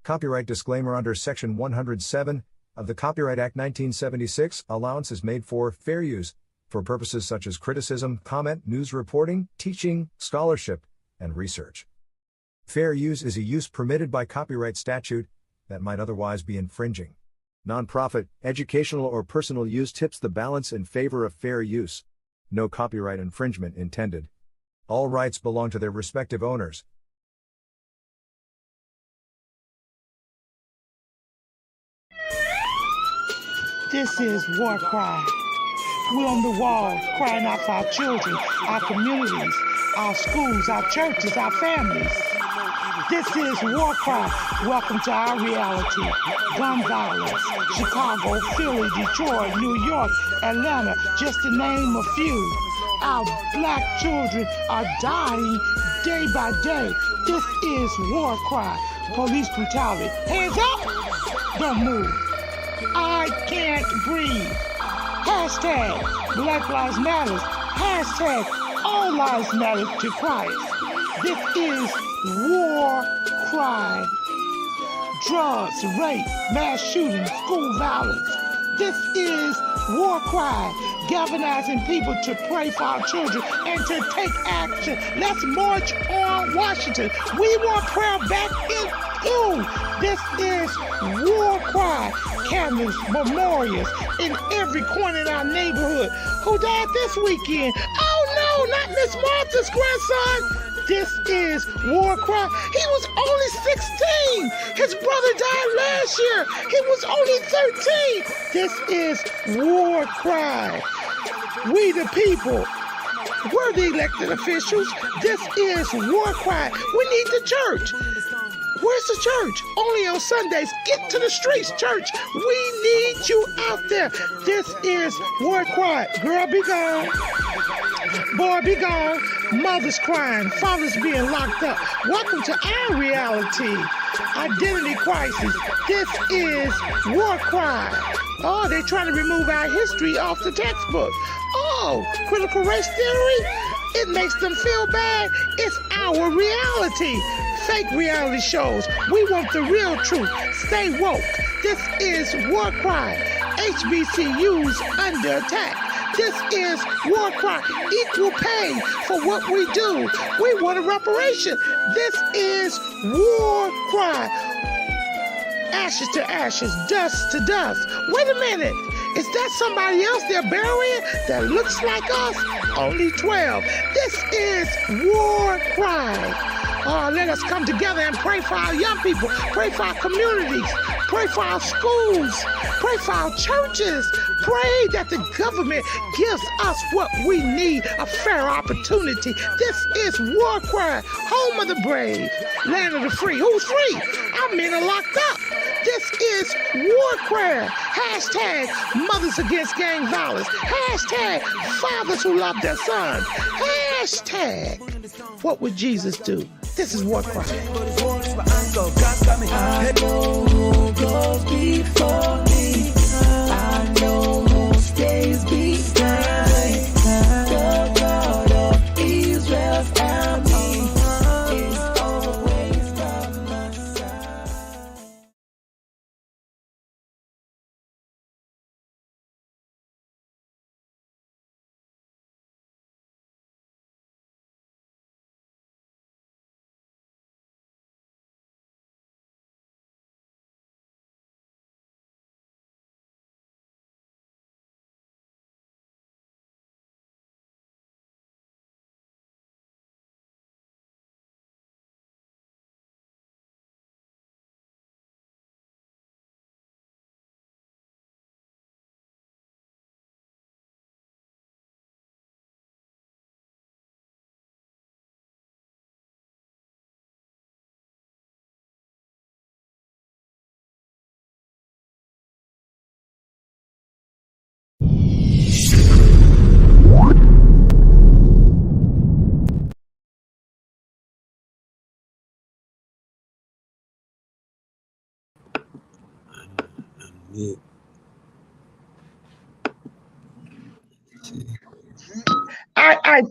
Copyright disclaimer: under Section 107 of the Copyright Act 1976, allowance is made for fair use for purposes such as criticism, comment, news reporting, teaching, scholarship, and research. Fair use is a use permitted by copyright statute that might otherwise be infringing. Nonprofit, educational, or personal use tips the balance in favor of fair use. No copyright infringement intended. All rights belong to their respective owners. This is War Cry. We're on the wall crying out for our children, our communities, our schools, our churches, our families. This is War Cry. Welcome to our reality. Gun violence, Chicago, Philly, Detroit, New York, Atlanta, just to name a few. Our black children are dying day by day. This is War Cry. Police brutality. Hands up! Don't move. I can't breathe. Hashtag Black Lives Matter. Hashtag All Lives Matter to Christ. This is War Cry. Drugs, rape, mass shootings, school violence. This is War Cry. Galvanizing people to pray for our children and to take action. Let's march on Washington. We want prayer back in you. This is War Cry. Candles, memorials in every corner in our neighborhood. Who died this weekend? Oh no, not Miss Martha's grandson. This is War Cry. He was only 16. His brother died last year. He was only 13. This is War Cry. We the people. We're the elected officials. This is War Cry. We need the church. Where's the church? Only on Sundays. Get to the streets, church. We need you out there. This is War Cry. Girl, be gone. Boy, be gone. Mothers crying. Fathers being locked up. Welcome to our reality. Identity crisis. This is War Cry. Oh, they're trying to remove our history off the textbook. Oh, critical race theory? It makes them feel bad. It's our reality. Fake reality shows. We want the real truth. Stay woke. This is War Cry. HBCUs under attack. This is War Cry. Equal pay for what we do. We want a reparation. This is War Cry. Ashes to ashes, dust to dust. Wait a minute. Is that somebody else they're burying that looks like us? Only 12. This is War Cry. Oh, let us come together and pray for our young people, pray for our communities, pray for our schools, pray for our churches, pray that the government gives us what we need, a fair opportunity. This is War Cry, home of the brave, land of the free. Who's free? Our men are locked up. This is War Cry. Hashtag mothers against gang violence. Hashtag fathers who love their sons. Hashtag what would Jesus do? This is War Cry. I know who goes before me. I know who stays behind. The God of Israel's army is always by my side.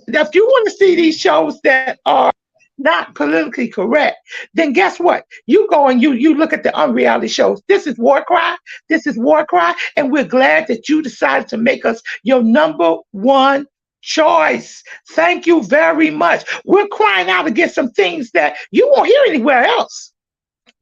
If you want to see these shows that are not politically correct, then guess what? You go and you look at the unreality shows. This is War Cry. This is War Cry. And we're glad that you decided to make us your number one choice. Thank you very much. We're crying out against some things that you won't hear anywhere else.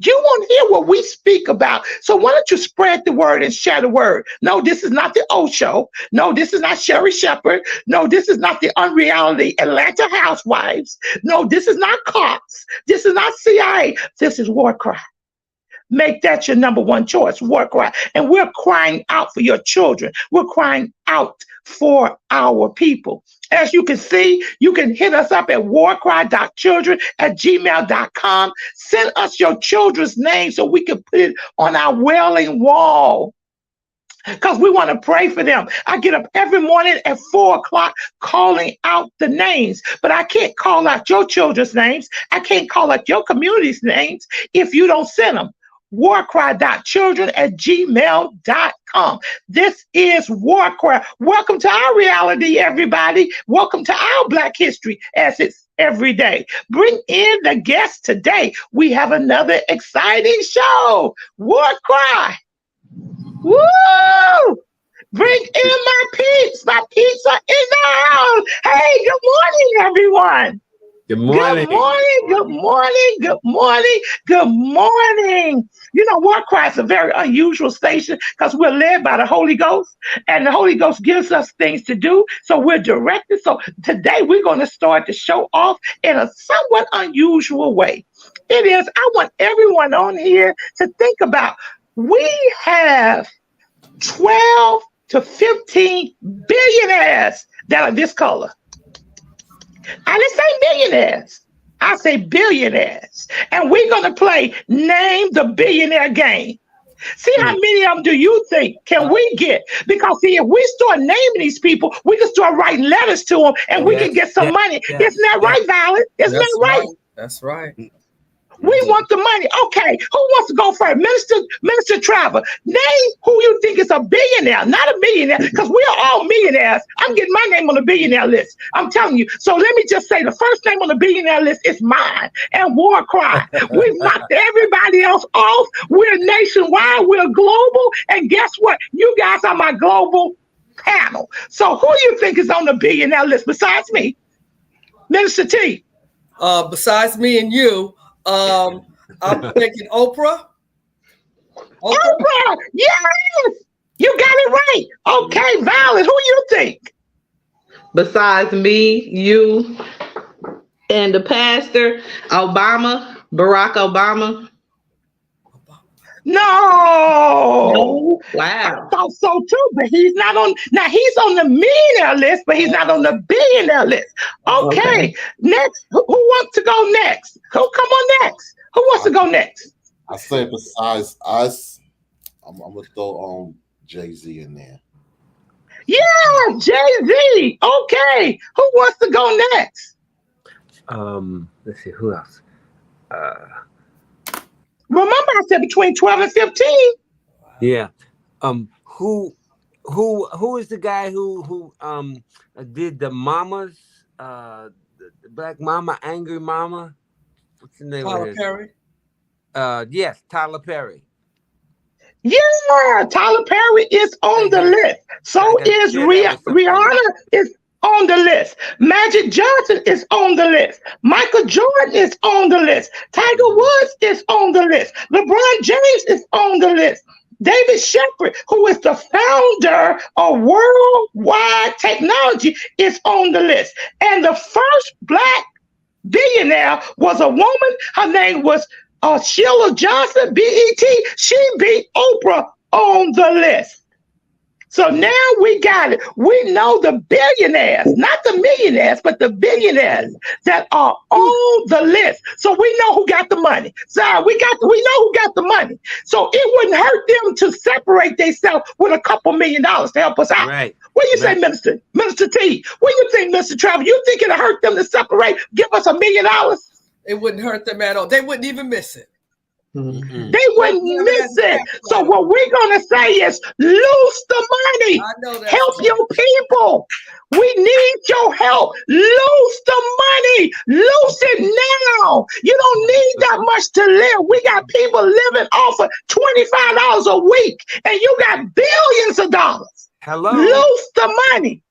You won't hear what we speak about. So why don't you spread the word and share the word? No, this is not the O Show. No, this is not Sherry Shepherd. No, this is not the unreality Atlanta Housewives. No, this is not cops. This is not CIA. This is War Cry. Make that your number one choice, War Cry. And we're crying out for your children. We're crying out for our people. As you can see, you can hit us up at warcry.children@gmail.com. Send us your children's names so we can put it on our wailing wall, because we want to pray for them. I get up every morning at 4 o'clock calling out the names, but I can't call out your children's names. I can't call out your community's names if you don't send them. warcry.children@gmail.com. This is War Cry. Welcome to our reality, everybody. Welcome to our Black history as it's every day. Bring in the guests today. We have another exciting show. War Cry. Woo! Bring in my peeps. My peeps are in the house. Hey, good morning, everyone. Good morning. Good morning. Good morning. Good morning. Good morning. You know, War Cry is a very unusual station because we're led by the Holy Ghost, and the Holy Ghost gives us things to do. So we're directed. So today we're going to start the show off in a somewhat unusual way. It is, I want everyone on here to think about, we have 12 to 15 billionaires that are this color. I didn't say millionaires. I say billionaires. And we're going to play Name the Billionaire game. See how many of them do you think can we get? Because see, if we start naming these people, we can start writing letters to them and we can get some money. Isn't that right, Valerie? Isn't that right? That's right. We want the money. Okay, who wants to go first? Minister Trevor, name who you think is a billionaire, not a millionaire, because we are all millionaires. I'm getting my name on the billionaire list. I'm telling you. So let me just say, the first name on the billionaire list is mine and War Cry. We've knocked everybody else off. We're nationwide. We're global. And guess what? You guys are my global panel. So who do you think is on the billionaire list besides me? Minister T. Besides me and you, I'm thinking Oprah. Oprah, yes, you got it right. Okay, Valerie, who you think? Besides me, you, and the pastor, Barack Obama. No. Wow. I thought so too, but he's not on. Now he's on the millionaire list, but he's not on the billionaire list. Okay. Next, who wants to go next? Who come on next? Who wants to go next? I say besides us, I'm gonna throw Jay-Z in there. Yeah, Jay-Z. Okay. Who wants to go next? Let's see, who else? Remember, I said between 12 and 15. Yeah. Who is the guy who did the mamas, the Black Mama, Angry Mama? What's the name Tyler of his? Perry. Yes, Tyler Perry. Yeah, Tyler Perry is on the list. So is Rihanna is on the list. Magic Johnson is on the list. Michael Jordan is on the list. Tiger Woods is on the list. LeBron James is on the list. David Shepard, who is the founder of Worldwide Technology, is on the list. And the first Black billionaire was a woman. Her name was Sheila Johnson, B.E.T. She beat Oprah on the list. So now we got it. We know the billionaires, not the millionaires, but the billionaires that are on the list. So we know who got the money. So we know who got the money. So it wouldn't hurt them to separate themselves with a couple $1 million to help us out. Right. What do you say, Minister T? What do you think, Mr. Trevor? You think it'll hurt them to separate? Give us $1 million? It wouldn't hurt them at all. They wouldn't even miss it. They wouldn't miss it. So what we're going to say is lose the money. I know that's Help right. your people. We need your help. Lose the money. Lose it now. You don't need that much to live. We got people living off of $25 a week, and you got billions of dollars. Hello. Lose the money.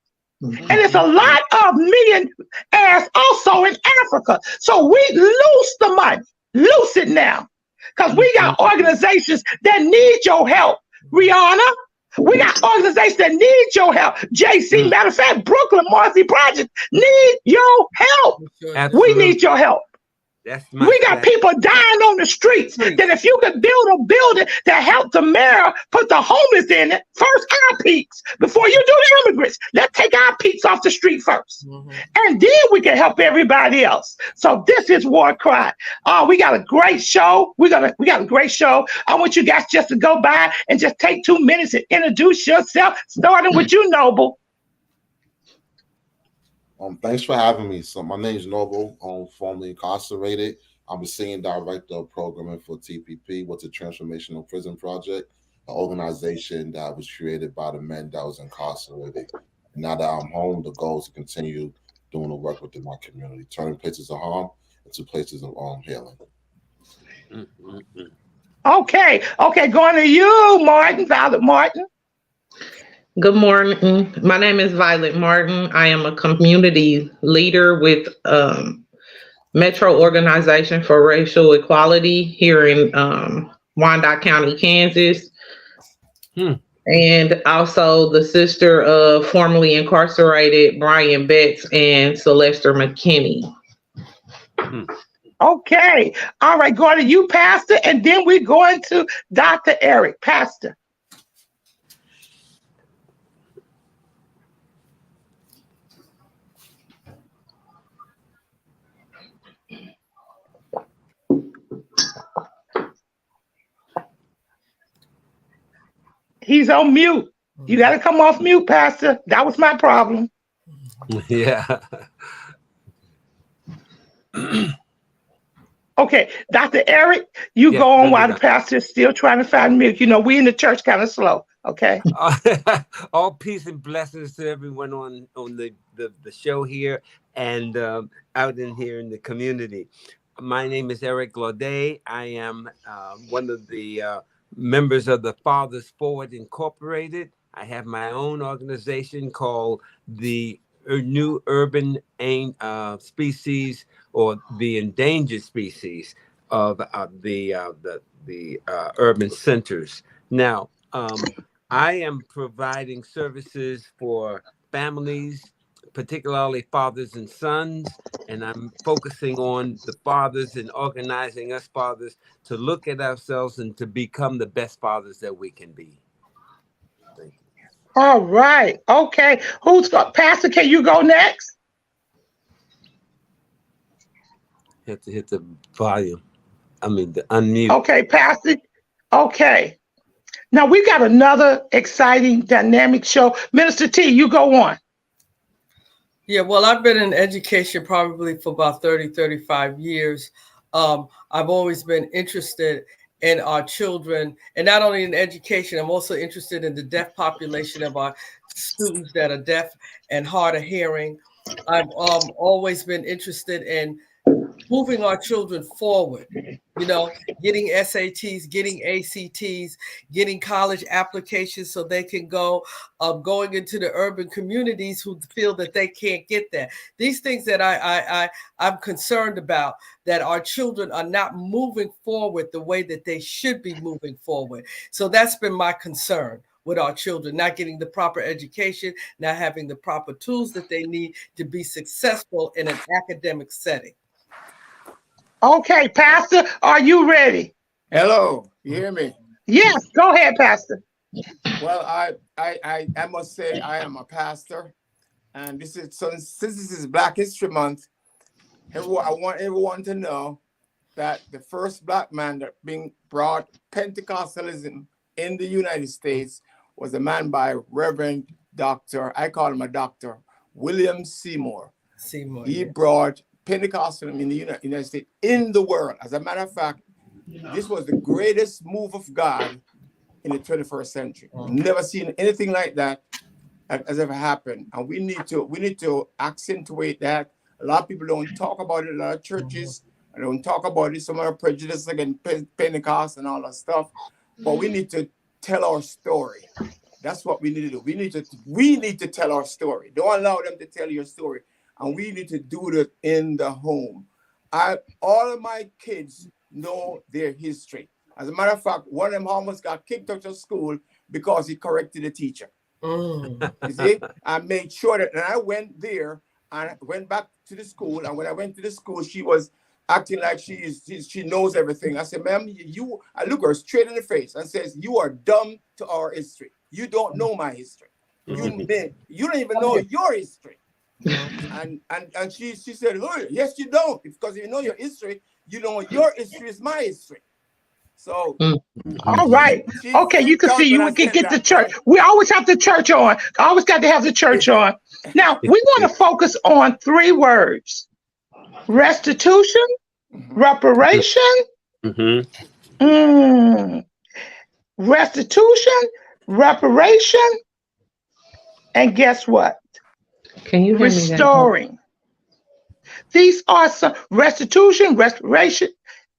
And it's a lot of millionaires also in Africa. So we lose the money. Lose it now. Because we got organizations that need your help. Rihanna, we got organizations that need your help. JC, matter of fact, Brooklyn Marcy Project need your help. Absolutely. We need your help. We got people dying on the streets. That if you could build a building that help the mayor put the homeless in it, first our peaks, before you do the immigrants, let's take our peaks off the street first. And then we can help everybody else. So this is War Cry. We got a great show. We got a great show. I want you guys just to go by and just take 2 minutes and introduce yourself, starting with you, Noble. Thanks for having me. So my name is Noble. I'm formerly incarcerated. I'm the senior director of programming for TPP, what's a Transformational Prison Project, an organization that was created by the men that was incarcerated. Now that I'm home, the goal is to continue doing the work within my community, turning places of harm into places of healing. Okay, going to you, Martin, Violet Martin. Good morning. My name is Violet Martin. I am a community leader with Metro Organization for Racial Equality here in Wyandotte County, Kansas. And also the sister of formerly incarcerated Brian Betts and Celeste McKinney. Okay. All right, going to you, Pastor, and then we're going to Dr. Eric. Pastor. He's on mute. You got to come off mute, Pastor. That was my problem. Yeah. Okay, Dr. Eric, you go on while the pastor is still trying to find mute. You know, we in the church kind of slow. Okay. All peace and blessings to everyone on the show here and out in here in the community. My name is Eric Glaudet. I am one of the members of the Fathers Forward Incorporated. I have my own organization called the New Urban Species or the Endangered Species of the urban centers. Now, I am providing services for families, particularly fathers and sons, and I'm focusing on the fathers and organizing us fathers to look at ourselves and to become the best fathers that we can be. Thank you. All right. Okay. Who's got Pastor? Can you go next? You have to hit the volume. I mean, the unmute. Okay, Pastor. Okay. Now we got another exciting, dynamic show. Minister T, you go on. Yeah, well, I've been in education probably for about 30, 35 years. I've always been interested in our children, and not only in education, I'm also interested in the deaf population of our students that are deaf and hard of hearing. I've always been interested in moving our children forward, you know, getting SATs, getting ACTs, getting college applications so they can go, going into the urban communities who feel that they can't get that. These things that I'm concerned about, that our children are not moving forward the way that they should be moving forward. So that's been my concern with our children, not getting the proper education, not having the proper tools that they need to be successful in an academic setting. Okay, Pastor, are you ready? Hello, you hear me? Yes, go ahead, Pastor. Well, I must say I am a pastor, and since this is Black History Month, I want everyone to know that the first Black man that brought Pentecostalism in the United States was a man by Reverend Dr. I call him a doctor, William Seymour. He brought Pentecostalism in the United States, in the world. As a matter of fact, this was the greatest move of God in the 21st century. Never seen anything like that has ever happened, and we need to accentuate that. A lot of people don't talk about it. A lot of churches don't talk about it. Some are prejudiced against Pentecost and all that stuff, but we need to tell our story. That's what we need to do. We need to tell our story. Don't allow them to tell your story, and we need to do it in the home. All of my kids know their history. As a matter of fact, one of them almost got kicked out of school because he corrected the teacher. You see, I made sure that, and I went there and went back to the school. And when I went to the school, she was acting like she knows everything. I said, ma'am, I look her straight in the face and says, you are dumb to our history. You don't know my history. You don't even know your history. And she said, oh, yes, you don't. Because if you know your history, you know your history is my history. So, all right. Okay, you can see we can get the church. We always have the church on. Always got to have the church on. Now, we want to focus on 3 words: restitution, reparation, restitution, reparation, and guess what? Can you hear restoring. These are some restitution, restoration,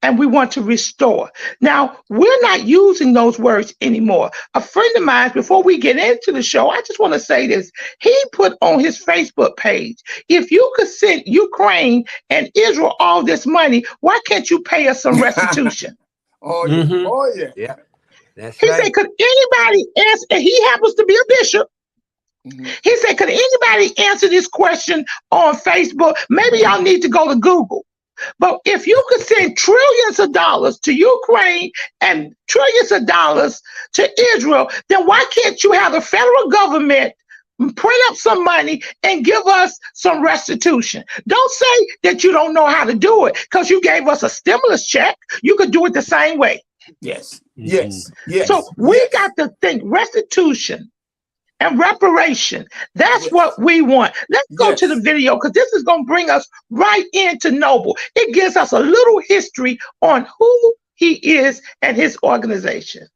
and we want to restore. Now, we're not using those words anymore. A friend of mine, before we get into the show, I just want to say this. He put on his Facebook page, if you could send Ukraine and Israel all this money, why can't you pay us some restitution? Yeah. That's he right. said, could anybody answer? And he happens to be a bishop. He said, could anybody answer this question on Facebook? Maybe y'all need to go to Google. But if you could send trillions of dollars to Ukraine and trillions of dollars to Israel, then why can't you have the federal government print up some money and give us some restitution? Don't say that you don't know how to do it because you gave us a stimulus check. You could do it the same way. Yes. So we got to think restitution and reparation. That's what we want. Let's go to the video because this is going to bring us right into Noble. It gives us a little history on who he is and his organization.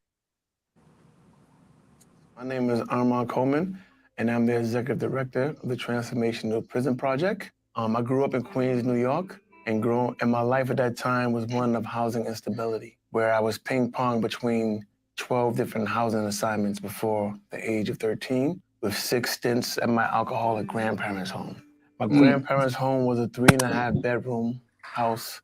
My name is Armand Coleman, and I'm the executive director of the Transformational Prison Project. I grew up in Queens, New York, and my life at that time was one of housing instability, where I was ping-pong between 12 different housing assignments before the age of 13, with 6 stints at my alcoholic grandparents' home. My grandparents' home was a 3.5 bedroom house,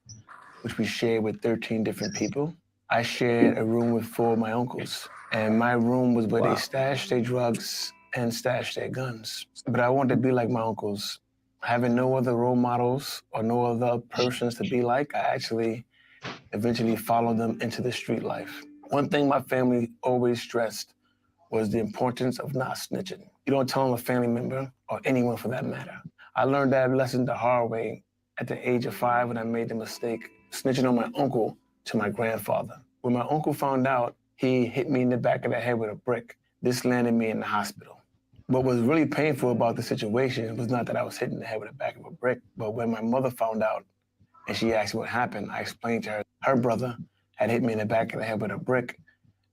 which we shared with 13 different people. I shared a room with 4 of my uncles, and my room was where they stashed their drugs and stashed their guns. But I wanted to be like my uncles. Having no other role models or no other persons to be like, I actually eventually followed them into the street life. One thing my family always stressed was the importance of not snitching. You don't tell a family member, or anyone for that matter. I learned that lesson the hard way at the age of 5 when I made the mistake snitching on my uncle to my grandfather. When my uncle found out, he hit me in the back of the head with a brick. This landed me in the hospital. What was really painful about the situation was not that I was hit in the head with the back of a brick, but when my mother found out and she asked me what happened, I explained to her, her brother had hit me in the back of the head with a brick.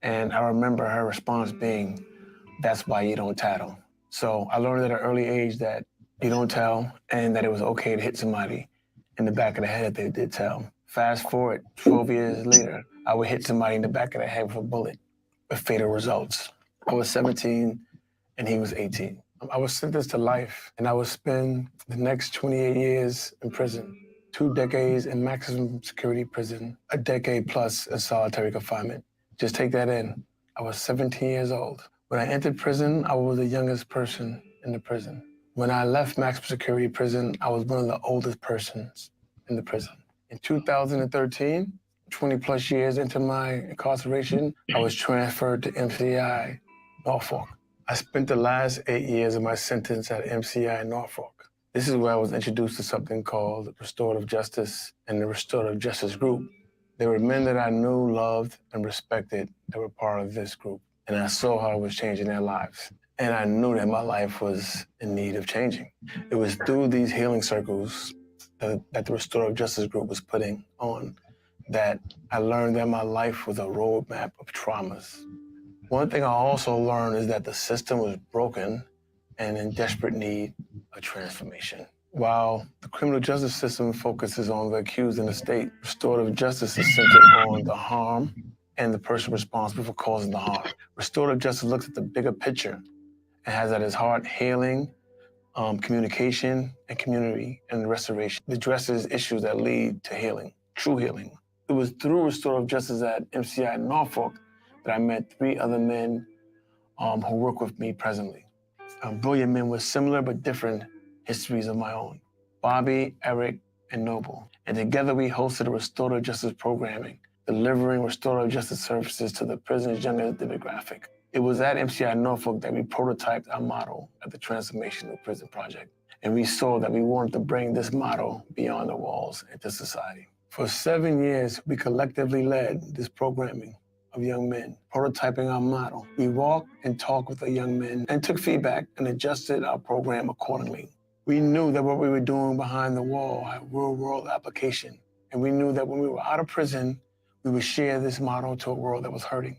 And I remember her response being, that's why you don't tattle. So I learned at an early age that you don't tell and that it was okay to hit somebody in the back of the head if they did tell. Fast forward 12 years later, I would hit somebody in the back of the head with a bullet with fatal results. I was 17 and he was 18. I was sentenced to life and I would spend the next 28 years in prison. 2 decades in maximum security prison, a decade plus in solitary confinement. Just take that in. I was 17 years old. When I entered prison, I was the youngest person in the prison. When I left maximum security prison, I was one of the oldest persons in the prison. In 2013, 20 plus years into my incarceration, I was transferred to MCI Norfolk. I spent the last 8 years of my sentence at MCI Norfolk. This is where I was introduced to something called restorative justice and the restorative justice group. There were men that I knew, loved, and respected that were part of this group. And I saw how it was changing their lives. And I knew that my life was in need of changing. It was through these healing circles that the restorative justice group was putting on that I learned that my life was a roadmap of traumas. One thing I also learned is that the system was broken and in desperate need of transformation. While the criminal justice system focuses on the accused and the state, restorative justice is centered on the harm and the person responsible for causing the harm. Restorative justice looks at the bigger picture and has at its heart healing, communication, and community and restoration. It addresses issues that lead to healing, true healing. It was through restorative justice at MCI Norfolk that I met 3 other men who work with me presently. Brilliant men with similar but different histories of my own, Bobby, Eric, and Noble. And together we hosted a restorative justice programming, delivering restorative justice services to the prison's younger demographic. It was at MCI Norfolk that we prototyped our model at the Transformational Prison Project. And we saw that we wanted to bring this model beyond the walls into society. For 7 years, we collectively led this programming of young men, prototyping our model. We walked and talked with the young men and took feedback and adjusted our program accordingly. We knew that what we were doing behind the wall had real-world application. And we knew that when we were out of prison, we would share this model to a world that was hurting.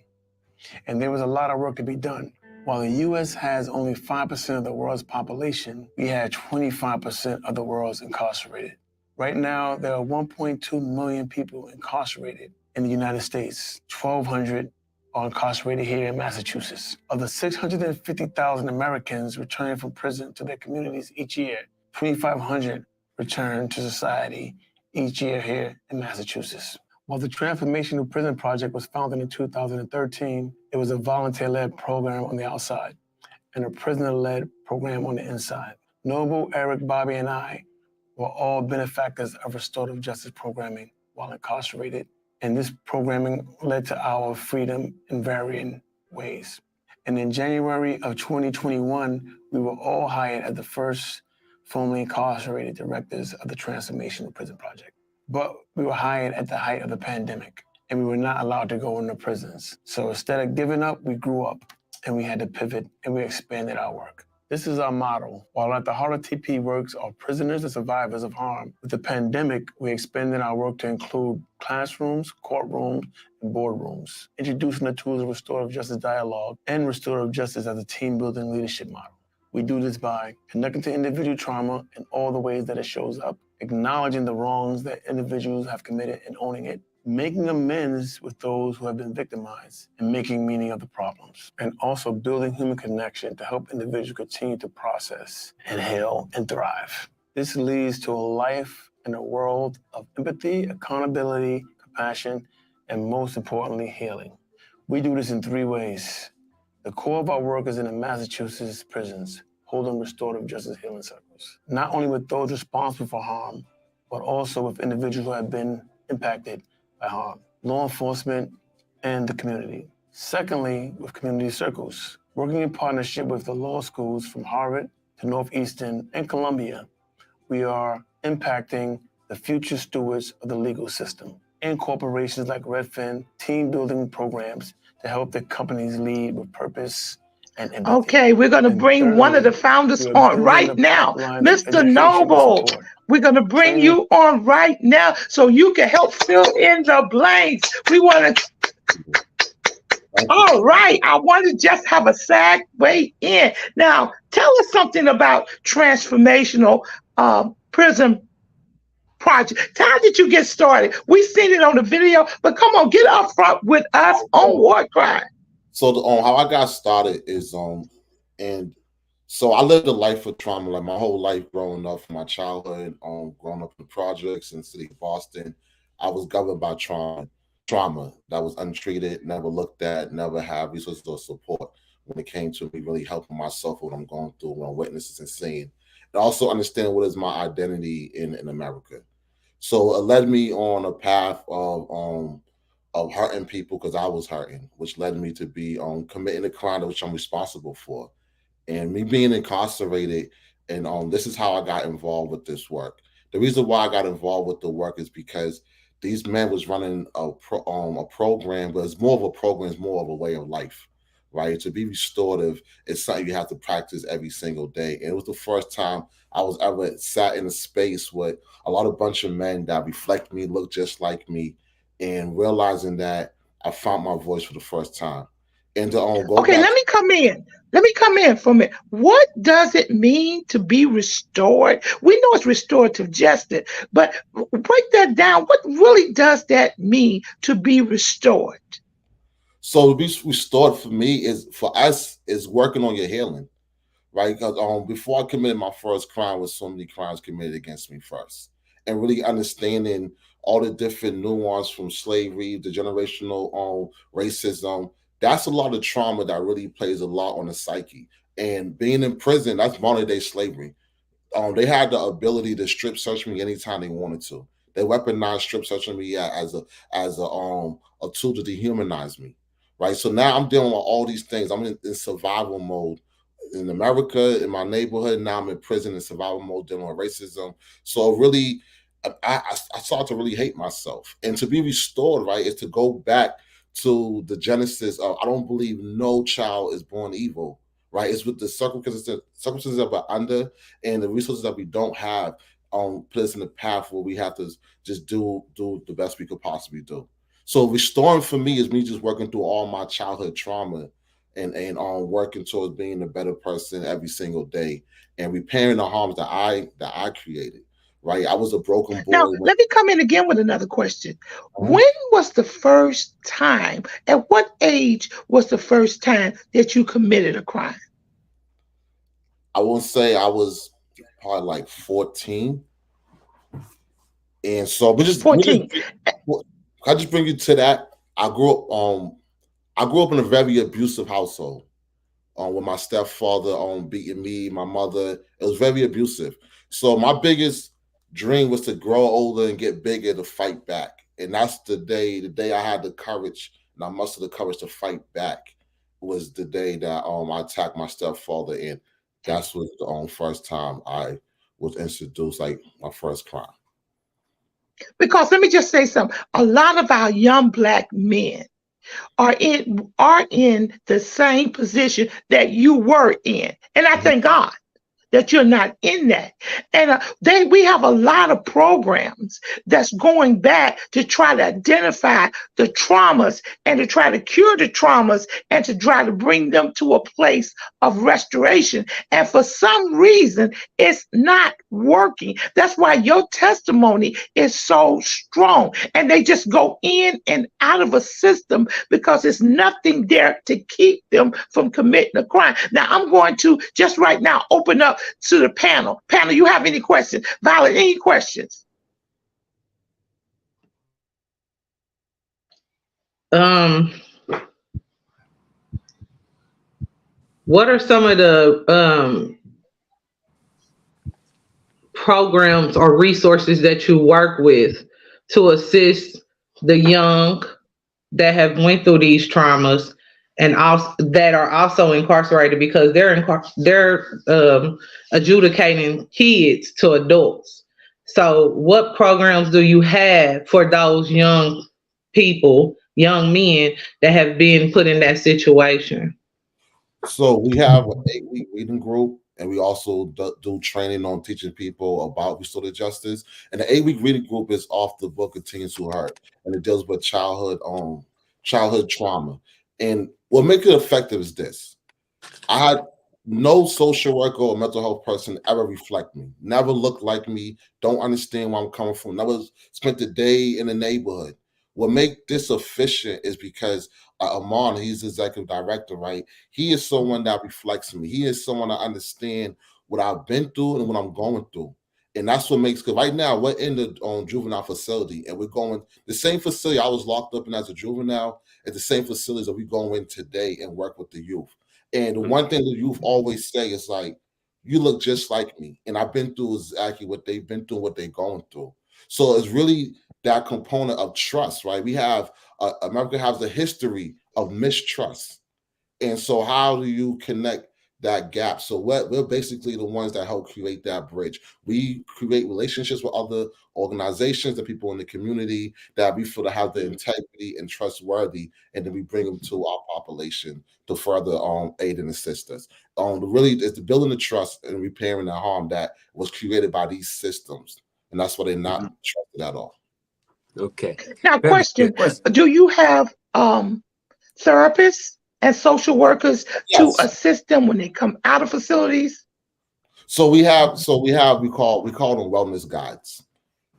And there was a lot of work to be done. While the U.S. has only 5% of the world's population, we had 25% of the world's incarcerated. Right now, there are 1.2 million people incarcerated in the United States. 1,200 are incarcerated here in Massachusetts. Of the 650,000 Americans returning from prison to their communities each year, 2,500 return to society each year here in Massachusetts. While the Transformational Prison Project was founded in 2013, it was a volunteer-led program on the outside and a prisoner-led program on the inside. Noble, Eric, Bobby, and I were all benefactors of restorative justice programming while incarcerated, and this programming led to our freedom in varying ways. And in January of 2021, we were all hired as the first formerly incarcerated directors of the Transformational Prison Project. But we were hired at the height of the pandemic, and we were not allowed to go into prisons. So instead of giving up, we grew up, and we had to pivot, and we expanded our work. This is our model. While at the heart of TP works are prisoners and survivors of harm, with the pandemic, we expanded our work to include classrooms, courtrooms, and boardrooms, introducing the tools of restorative justice dialogue and restorative justice as a team-building leadership model. We do this by connecting to individual trauma in all the ways that it shows up, acknowledging the wrongs that individuals have committed and owning it, making amends with those who have been victimized, and making meaning of the problems, and also building human connection to help individuals continue to process and heal and thrive. This leads to a life in a world of empathy, accountability, compassion, and most importantly, healing. We do this in 3 ways. The core of our work is in the Massachusetts prisons, holding restorative justice healing circles, not only with those responsible for harm, but also with individuals who have been impacted by harm, law enforcement, and the community. Secondly, with community circles, working in partnership with the law schools from Harvard to Northeastern and Columbia, we are impacting the future stewards of the legal system and corporations like Redfin, team building programs to help their companies lead with purpose and empathy. Okay, we're going to bring one of the founders on right now, Mr. Noble. We're going to bring you on right now so you can help fill in the blanks. We want to. All right, I want to just have a segue in. Now, tell us something about Transformational Prison Project. How did you get started? We've seen it on the video, but come on, get up front with us on War Cry. So how I got started is and so I lived a life of trauma, like my whole life growing up, from my childhood, growing up in the projects in the city of Boston. I was governed by trauma that was untreated, never looked at, never had resources or support when it came to me really helping myself with what I'm going through, what I'm witnessing and seeing, and also understand what is my identity in America. So it led me on a path of hurting people because I was hurting, which led me to be committing a crime which I'm responsible for. And me being incarcerated, and this is how I got involved with this work. The reason why I got involved with the work is because these men was running a program, but it's more of a program, it's more of a way of life, right? To be restorative is something you have to practice every single day. And it was the first time I was ever sat in a space with a bunch of men that reflect me, look just like me, and realizing that I found my voice for the first time. And to go Okay, back. let me come in. Let me come in for a minute. What does it mean to be restored? We know it's restorative justice, but break that down. What really does that mean to be restored? So to be restored for me for us is working on your healing, right? Because before I committed my first crime, was so many crimes committed against me first, and really understanding all the different nuance from slavery, the generational racism. That's a lot of trauma that really plays a lot on the psyche. And being in prison, that's modern day slavery. They had the ability to strip search me anytime they wanted to. They weaponized strip searching me as a tool to dehumanize me, right? So now I'm dealing with all these things. I'm in survival mode in America, in my neighborhood. Now I'm in prison in survival mode, dealing with racism. So really, I started to really hate myself. And to be restored, right, is to go back to the genesis of I don't believe no child is born evil, right? It's with the circumstances that we're under and the resources that we don't have put us in the path where we have to just do the best we could possibly do. So restoring for me is me just working through all my childhood trauma and working towards being a better person every single day and repairing the harms that I created. Right, I was a broken boy. Now, let me come in again with another question. Mhm. When was the first time, at what age was the first time that you committed a crime? I will say I was probably like 14. And so, but just 14. I just bring you to that. I grew up in a very abusive household. With my stepfather beating me, my mother. It was very abusive. So my biggest dream was to grow older and get bigger to fight back. And that's the day I had the courage and I mustered the courage to fight back was the day that I attacked my stepfather. And that's was the first time I was introduced, like my first crime. Because let me just say something. A lot of our young Black men are in the same position that you were in. And I thank God that you're not in that. And we have a lot of programs that's going back to try to identify the traumas and to try to cure the traumas and to try to bring them to a place of restoration. And for some reason, it's not working. That's why your testimony is so strong. And they just go in and out of a system because there's nothing there to keep them from committing a crime. Now, I'm going to just right now open up to the panel. Panel, you have any questions? Valerie, any questions? What are some of the programs or resources that you work with to assist the young that have went through these traumas and also that are also incarcerated because they're adjudicating kids to adults. So what programs do you have for those young people, young men that have been put in that situation? So we have an 8-week reading group, and we also do training on teaching people about restorative justice. And the 8-week reading group is off the book of Teens Who Hurt, and it deals with childhood trauma. And what makes it effective is this: I had no social worker or mental health person ever reflect me, never look like me, don't understand where I'm coming from, never spent the day in the neighborhood. What make this efficient is because Amon, he's the executive director, right? He is someone that reflects me. He is someone that understands what I've been through and what I'm going through. And that's what makes, because right now we're in the juvenile facility and we're going, the same facility I was locked up in as a juvenile, is the same facilities that we go in today and work with the youth. And the one thing the youth always say is like, you look just like me. And I've been through exactly what they've been through, what they're going through. So it's really that component of trust, right? We have, America has a history of mistrust. And so how do you connect that gap? So we're basically the ones that help create that bridge. We create relationships with other organizations, the people in the community that we feel to have the integrity and trustworthy, and then we bring them to our population to further aid and assist us. Really, it's the building the trust and repairing the harm that was created by these systems, and that's why they're not trusted at all. Okay. Now, Very question: good. Question. do you have therapists and social workers to Yes. assist them when they come out of facilities? So we call them wellness guides.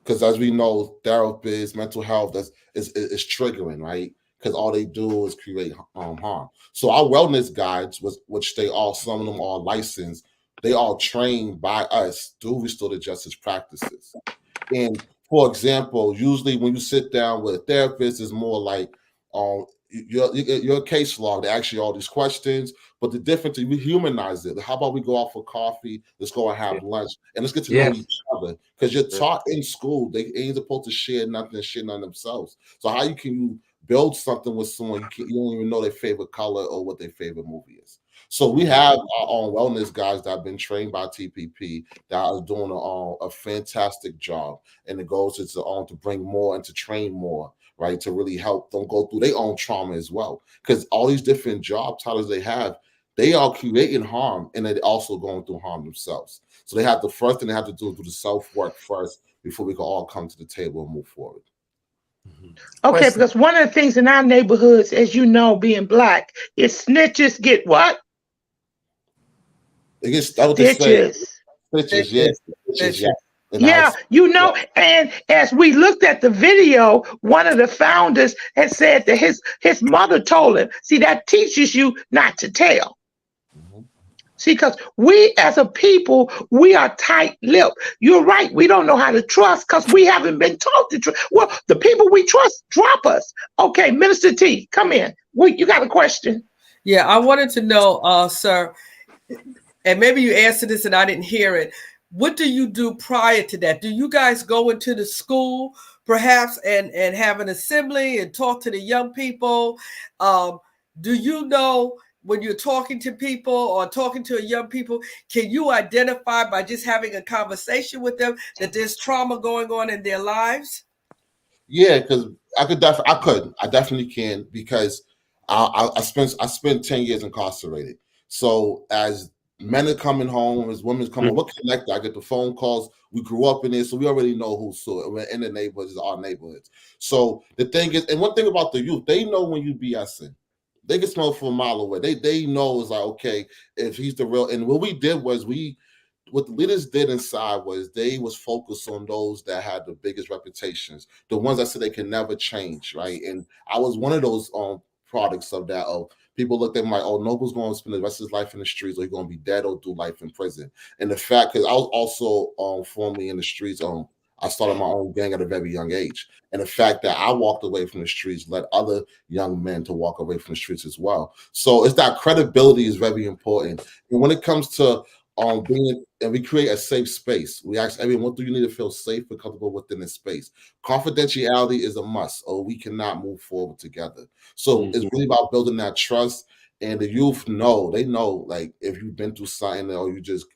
Because as we know, therapists, mental health is triggering, right? Because all they do is create harm. So our wellness guides, which some of them are licensed, they are trained by us through restorative justice practices. And for example, usually when you sit down with a therapist, it's more like your case log. They ask you all these questions, but the difference is we humanize it. How about we go out for coffee? Let's go and have lunch, and let's get to know Yes. each other. Because you're taught in school, they ain't supposed to share none themselves. So how you build something with someone you don't even know their favorite color or what their favorite movie is. So we have our own wellness guys that have been trained by TPP that are doing a fantastic job, and the goal is to bring more and to train more, right? To really help them go through their own trauma as well, because all these different job titles they have, they are creating harm and they're also going through harm themselves. So the first thing they have to do is do the self work first before we can all come to the table and move forward. Okay, Question. because one of the things in our neighborhoods, as you know, being black, is snitches get what? It gets that what they say. Stitches. Stitches, yeah, stitches, yeah. In high Yeah, school, you yeah. know, and as we looked at the video, one of the founders had said that his mother told him, see, that teaches you not to tell. Mhm. See, because we as a people, we are tight-lipped. You're right. We don't know how to trust because we haven't been taught to trust. Well, the people we trust drop us. Okay, Minister T, come in. You got a question? Yeah, I wanted to know, sir, and maybe you answered this and I didn't hear it. What do you do prior to that? Do you guys go into the school perhaps and have an assembly and talk to the young people? Do you know when you're talking to people or talking to young people, can you identify by just having a conversation with them that there's trauma going on in their lives? Yeah, because I definitely can, because I spent 10 years incarcerated. So as men are coming home, as women's coming home, we're connected. I get the phone calls. We grew up in it, so we already know who's so we're in the neighborhoods, it's our neighborhoods. So the thing is, and one thing about the youth, they know when you BSing. They can smell from a mile away. They know it's like, okay, if he's the real. And what we did was what the leaders did inside was they was focused on those that had the biggest reputations, the ones that said they can never change, right? And I was one of those products of that. Of people looked at me like, oh, Noble's going to spend the rest of his life in the streets, or he's going to be dead or do life in prison. And the fact, because I was also formerly in the streets, I started my own gang at a very young age. And the fact that I walked away from the streets led other young men to walk away from the streets as well. So it's that credibility is very important. And when it comes to and we create a safe space. We ask everyone, what do you need to feel safe and comfortable within this space? Confidentiality is a must, or we cannot move forward together. So it's really about building that trust. And the youth they know, like, if you've been through something or you just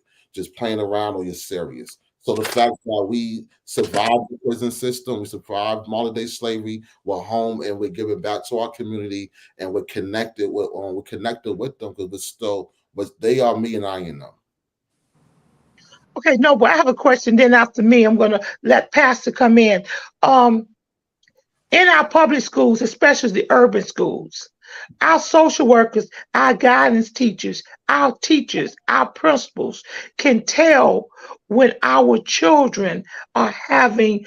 playing around or you're serious. So the fact that we survived the prison system, we survived modern day slavery, we're home and we're giving back to our community, and we're connected with them, because but they are me and I am them. Okay, no, but I have a question. Then after me, I'm going to let Pastor come in. Um, in our public schools, especially the urban schools, our social workers, our guidance teachers, our principals can tell when our children are having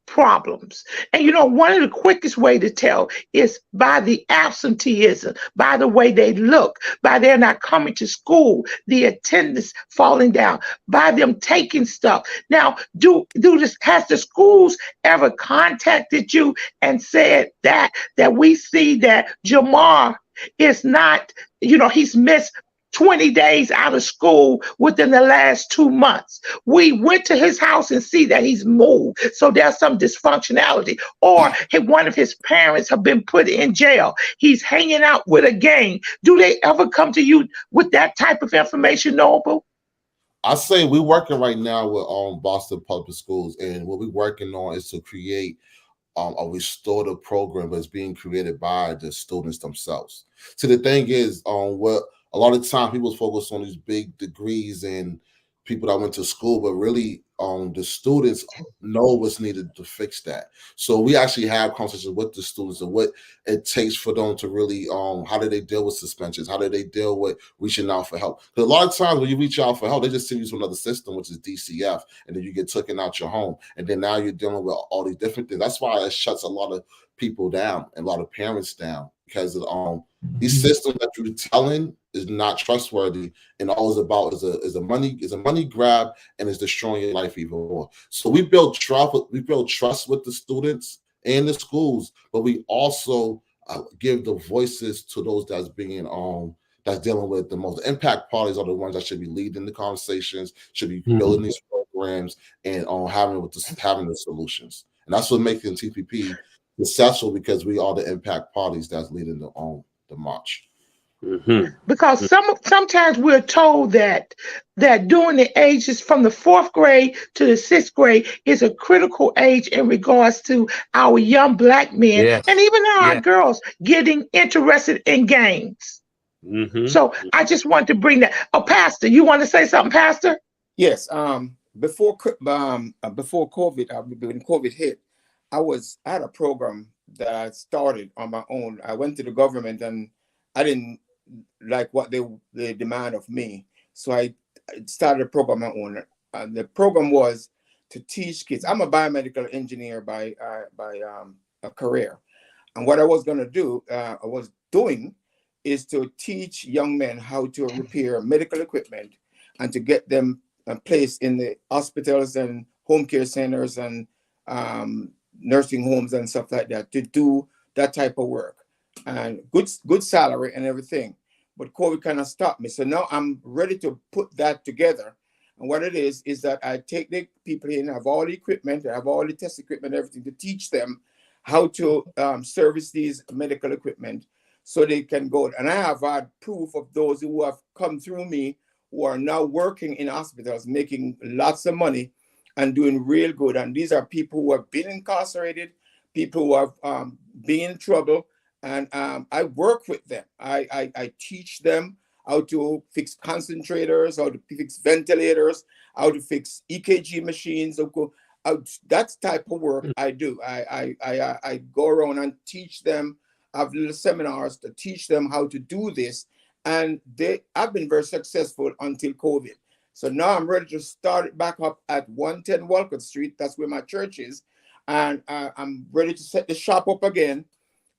problems. And you know, one of the quickest way to tell is by the absenteeism, by the way they look, by they're not coming to school, the attendance falling down, by them taking stuff. Now, do this, has the schools ever contacted you and said that we see that Jamar is not, he's missed 20 days out of school within the last 2 months. We went to his house and see that he's moved. So there's some dysfunctionality. Or one of his parents have been put in jail. He's hanging out with a gang. Do they ever come to you with that type of information, Noble? I say we're working right now with Boston Public Schools, and what we're working on is to create a restorative program that's being created by the students themselves. So the thing is, what a lot of time people focus on these big degrees and people that went to school, but really the students know what's needed to fix that. So we actually have conversations with the students and what it takes for them to really, how do they deal with suspensions? How do they deal with reaching out for help? Because a lot of times when you reach out for help, they just send you to another system, which is DCF, and then you get taken out your home. And then now you're dealing with all these different things. That's why it shuts a lot of people down and a lot of parents down, because of, these systems that you're telling is not trustworthy, and all it's about is a money grab, and it's destroying your life even more. So we build trust with the students and the schools, but we also give the voices to those that's being that's dealing with the most impact. Parties are the ones that should be leading the conversations, should be building these programs, and having the solutions. And that's what making TPP successful, because we are the impact parties that's leading the march. Because sometimes we're told that during the ages from the 4th grade to the 6th grade is a critical age in regards to our young Black men, and even our girls getting interested in games. So I just want to bring that. Oh, Pastor, you want to say something, Pastor? Yes. Before COVID, when COVID hit, I had a program that I started on my own. I went to the government and I didn't like what they demand of me, so I started a program on my own. And the program was to teach kids. I'm a biomedical engineer by a career, and what I was going to do, is to teach young men how to repair medical equipment and to get them placed in the hospitals and home care centers and nursing homes and stuff like that, to do that type of work, and good salary and everything. But COVID kind of stopped me. So now I'm ready to put that together. And what it is that I take the people in, I have all the equipment, I have all the test equipment, everything, to teach them how to service these medical equipment so they can go. And I have had proof of those who have come through me who are now working in hospitals, making lots of money and doing real good. And these are people who have been incarcerated, people who have been in trouble. And I work with them. I teach them how to fix concentrators, how to fix ventilators, how to fix EKG machines. That type of work I do. I go around and teach them. I have little seminars to teach them how to do this. And I've been very successful until COVID. So now I'm ready to start it back up at 110 Walcott Street. That's where my church is. And I'm ready to set the shop up again,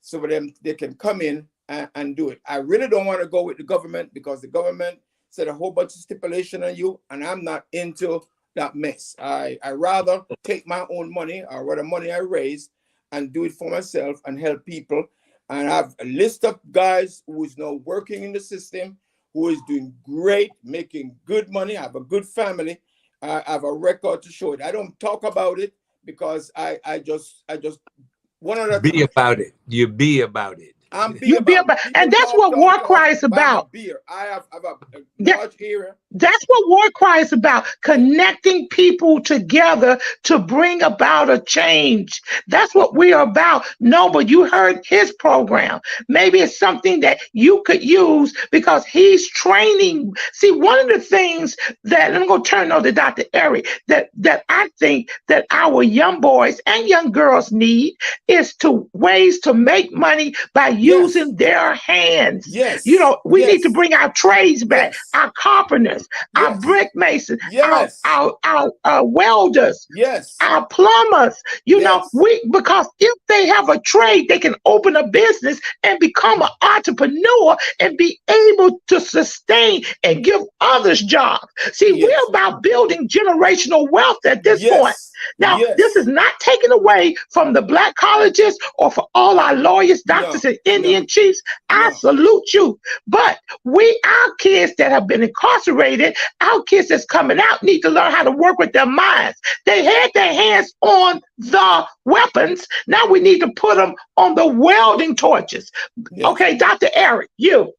so for them, they can come in and do it. I really don't want to go with the government, because the government set a whole bunch of stipulation on you, and I'm not into that mess. I rather take my own money, or what the money I raise, and do it for myself and help people. And I have a list of guys who is now working in the system, who is doing great, making good money. I have a good family. I have a record to show it. I don't talk about it because I just one of the be about it. You be about it. I'm be about it. And that's what War Cry is about. I have a large area. That's what War Cry is about, connecting people together to bring about a change. That's what we are about. No, but you heard his program. Maybe it's something that you could use, because he's training. See, one of the things that, I'm going to turn over to Dr. Eric, that I think that our young boys and young girls need is ways to make money by using their hands. Yes. You know, we need to bring our trades back, our carpenters, our brick masons, our welders, our plumbers. You know, because if they have a trade, they can open a business and become an entrepreneur and be able to sustain and give others jobs. See, we're about building generational wealth at this point. Now, this is not taken away from the Black colleges or for all our lawyers, doctors, and Indian chiefs. I salute you. But our kids that have been incarcerated, our kids that's coming out, need to learn how to work with their minds. They had their hands on the weapons. Now we need to put them on the welding torches. Okay, Dr. Eric, you.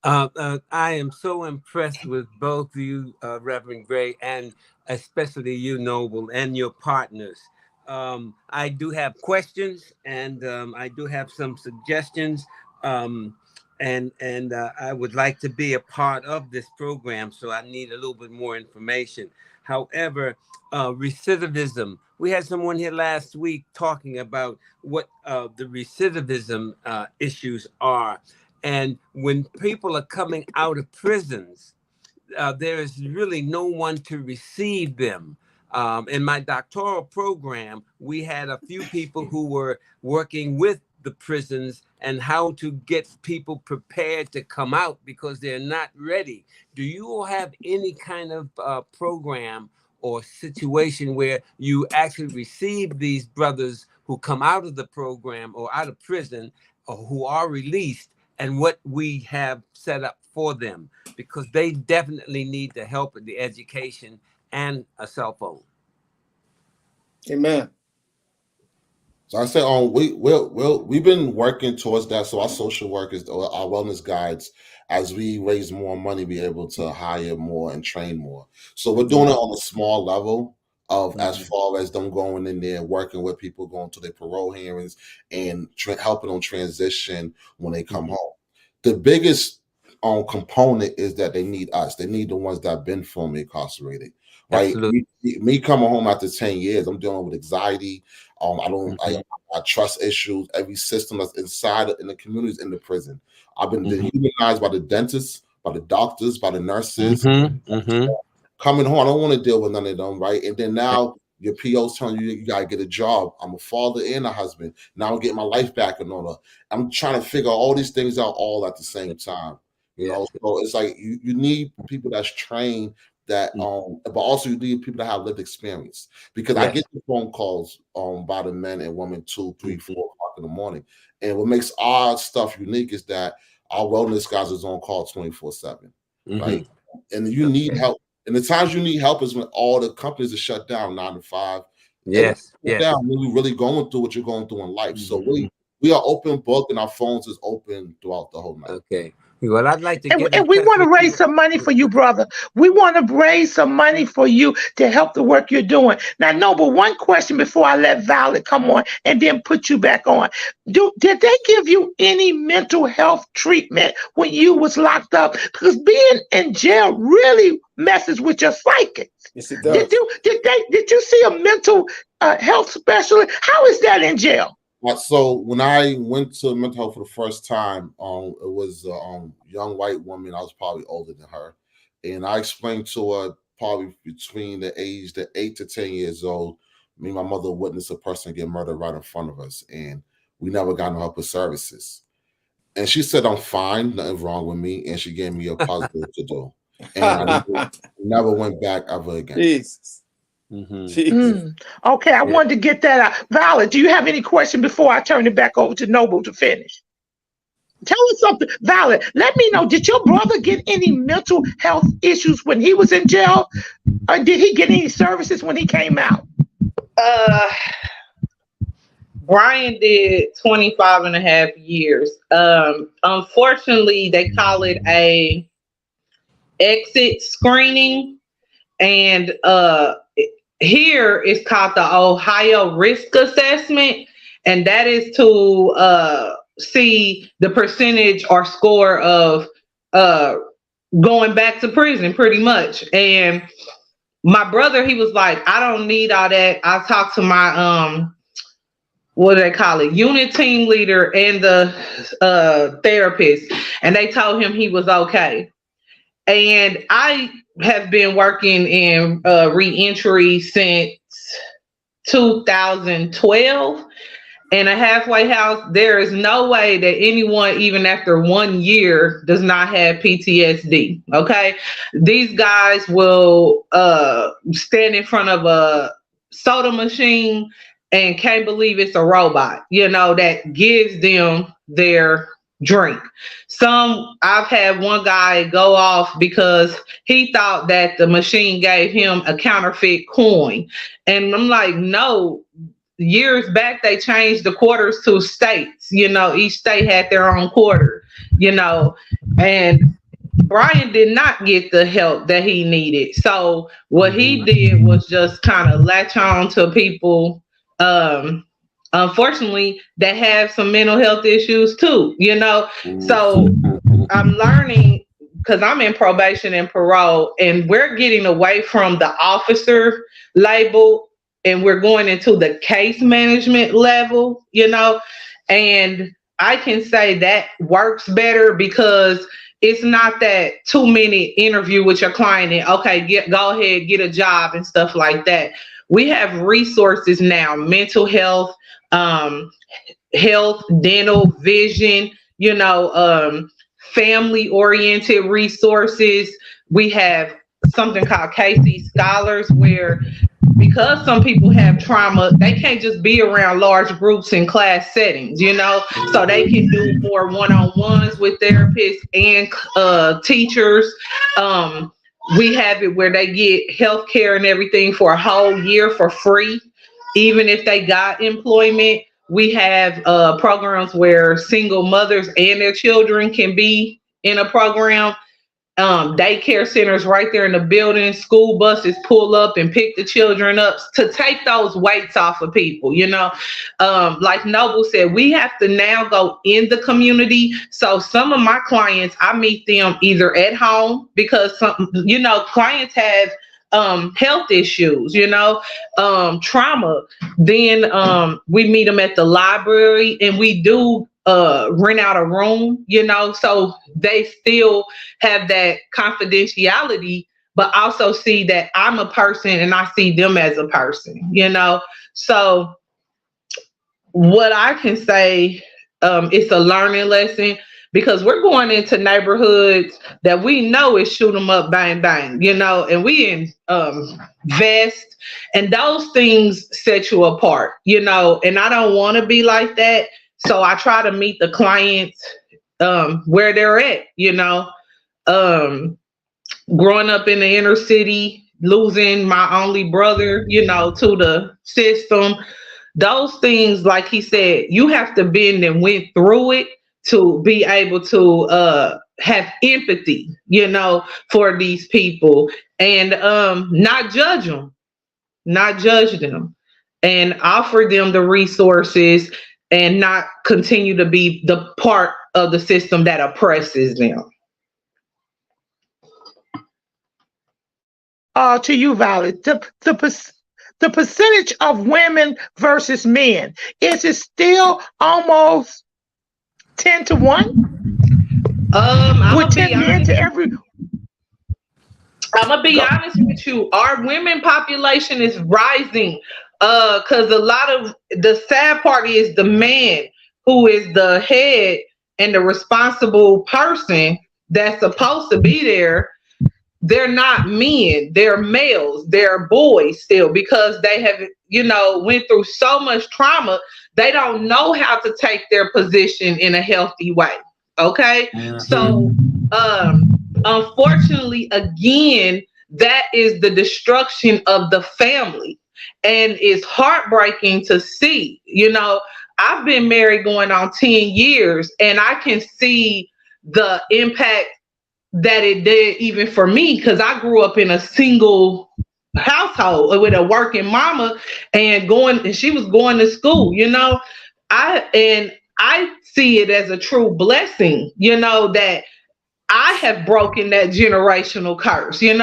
I am so impressed with both you, Reverend Gray, and especially you, Noble, and your partners. I do have questions, and I do have some suggestions. And and I would like to be a part of this program, so I need a little bit more information. However, recidivism. We had someone here last week talking about what the recidivism issues are, and when people are coming out of prisons, there is really no one to receive them. In my doctoral program, we had a few people who were working with the prisons and how to get people prepared to come out because they're not ready. Do you all have any kind of program or situation where you actually receive these brothers who come out of the program or out of prison or who are released, and what we have set up for them? Because they definitely need the help of the education and a cell phone. Amen. So I say, we've been working towards that. So our social workers, our wellness guides, as we raise more money, be able to hire more and train more. So we're doing it on a small level of as far as them going in there, working with people, going to their parole hearings, and helping them transition when they come home. The biggest component is that they need us. They need the ones that have been formerly incarcerated. Right? Me coming home after 10 years, I'm dealing with anxiety. I trust issues. Every system that's inside in the communities in the prison. I've been dehumanized by the dentists, by the doctors, by the nurses. Coming home, I don't want to deal with none of them, right? And then now your PO's telling you you gotta get a job. I'm a father and a husband. Now I'm getting my life back in order. I'm trying to figure all these things out all at the same time. You know, so it's like you need people that's trained. That but also you need people that have lived experience, because I get the phone calls by the men and women 2, 3, 4 o'clock in the morning, and what makes our stuff unique is that our wellness guys is on call 24/7, right? And you need help, and the times you need help is when all the companies are shut down 9 to 5. Down when you're really going through what you're going through in life. So we are open book, and our phones is open throughout the whole night. Well, I'd like to get and we want to raise some money for you, brother. We want to raise some money for you to help the work you're doing. Now, Noble, one question before I let Valerie come on and then put you back on. Did they give you any mental health treatment when you was locked up? Because being in jail really messes with your psyche. Yes, it does. Did you see a mental health specialist? How is that in jail? So when I went to mental health for the first time, it was a young white woman. I was probably older than her, and I explained to her probably between the age of 8 to 10 years old. Me and my mother witnessed a person get murdered right in front of us, and we never got no help with services. And she said, "I'm fine, nothing wrong with me," and she gave me a puzzle to do, and I never went back ever again. Jesus. Okay, I wanted to get that out. Valerie, do you have any question before I turn it back over to Noble to finish? Tell us something. Valerie, let me know, did your brother get any mental health issues when he was in jail? Or did he get any services when he came out? Brian did 25 and a half years. Unfortunately, they call it a exit screening, and here it's called the Ohio Risk Assessment, and that is to see the percentage or score of going back to prison, pretty much. And my brother, he was like, I don't need all that. I talked to my what do they call it, unit team leader and the therapist, and they told him he was okay. And I have been working in reentry since 2012. In a halfway house, there is no way that anyone, even after 1 year, does not have PTSD. Okay, these guys will stand in front of a soda machine and can't believe it's a robot, you know, that gives them their drink. I've had one guy go off because he thought that the machine gave him a counterfeit coin. And I'm like, no, years back, they changed the quarters to states, you know, each state had their own quarter, you know, and Brian did not get the help that he needed. So what he did was just kind of latch on to people, unfortunately, that have some mental health issues too, you know. So I'm learning, because I'm in probation and parole, and we're getting away from the officer label and we're going into the case management level, and I can say that works better because it's not that 2-minute interview with your client and okay, go ahead, get a job and stuff like that. We have resources now, mental health, dental, vision, family oriented resources. We have something called KC Scholars, where because some people have trauma, they can't just be around large groups in class settings, so they can do more one-on-ones with therapists and teachers. We have it where they get health care and everything for a whole year for free, even if they got employment. We have programs where single mothers and their children can be in a program. Daycare centers right there in the building. School buses pull up and pick the children up to take those weights off of people. Like Noble said, we have to now go in the community. So some of my clients, I meet them either at home because clients have health issues, trauma. Then we meet them at the library, and we do rent out a room, so they still have that confidentiality, but also see that I'm a person and I see them as a person, So what I can say, it's a learning lesson, because we're going into neighborhoods that we know is shoot 'em up, bang, bang, and we in vest, and those things set you apart, and I don't want to be like that. So I try to meet the clients where they're at, growing up in the inner city, losing my only brother, to the system. Those things, like he said, you have to bend and went through it to be able to have empathy, for these people, and not judge them, and offer them the resources, and not continue to be the part of the system that oppresses them. To you, Valerie, the percentage of women versus men, is it still almost 10-1? With 10 men to every. I'm gonna be honest with you. Our women population is rising. Because a lot of the sad part is the man who is the head and the responsible person that's supposed to be there. They're not men, they're males, they're boys still, because they have, went through so much trauma. They don't know how to take their position in a healthy way. Okay. Mm-hmm. So, unfortunately, again, that is the destruction of the family. And it's heartbreaking to see. I've been married going on 10 years, and I can see the impact that it did even for me, because I grew up in a single household with a working mama, and she was going to school, I see it as a true blessing, that I have broken that generational curse, and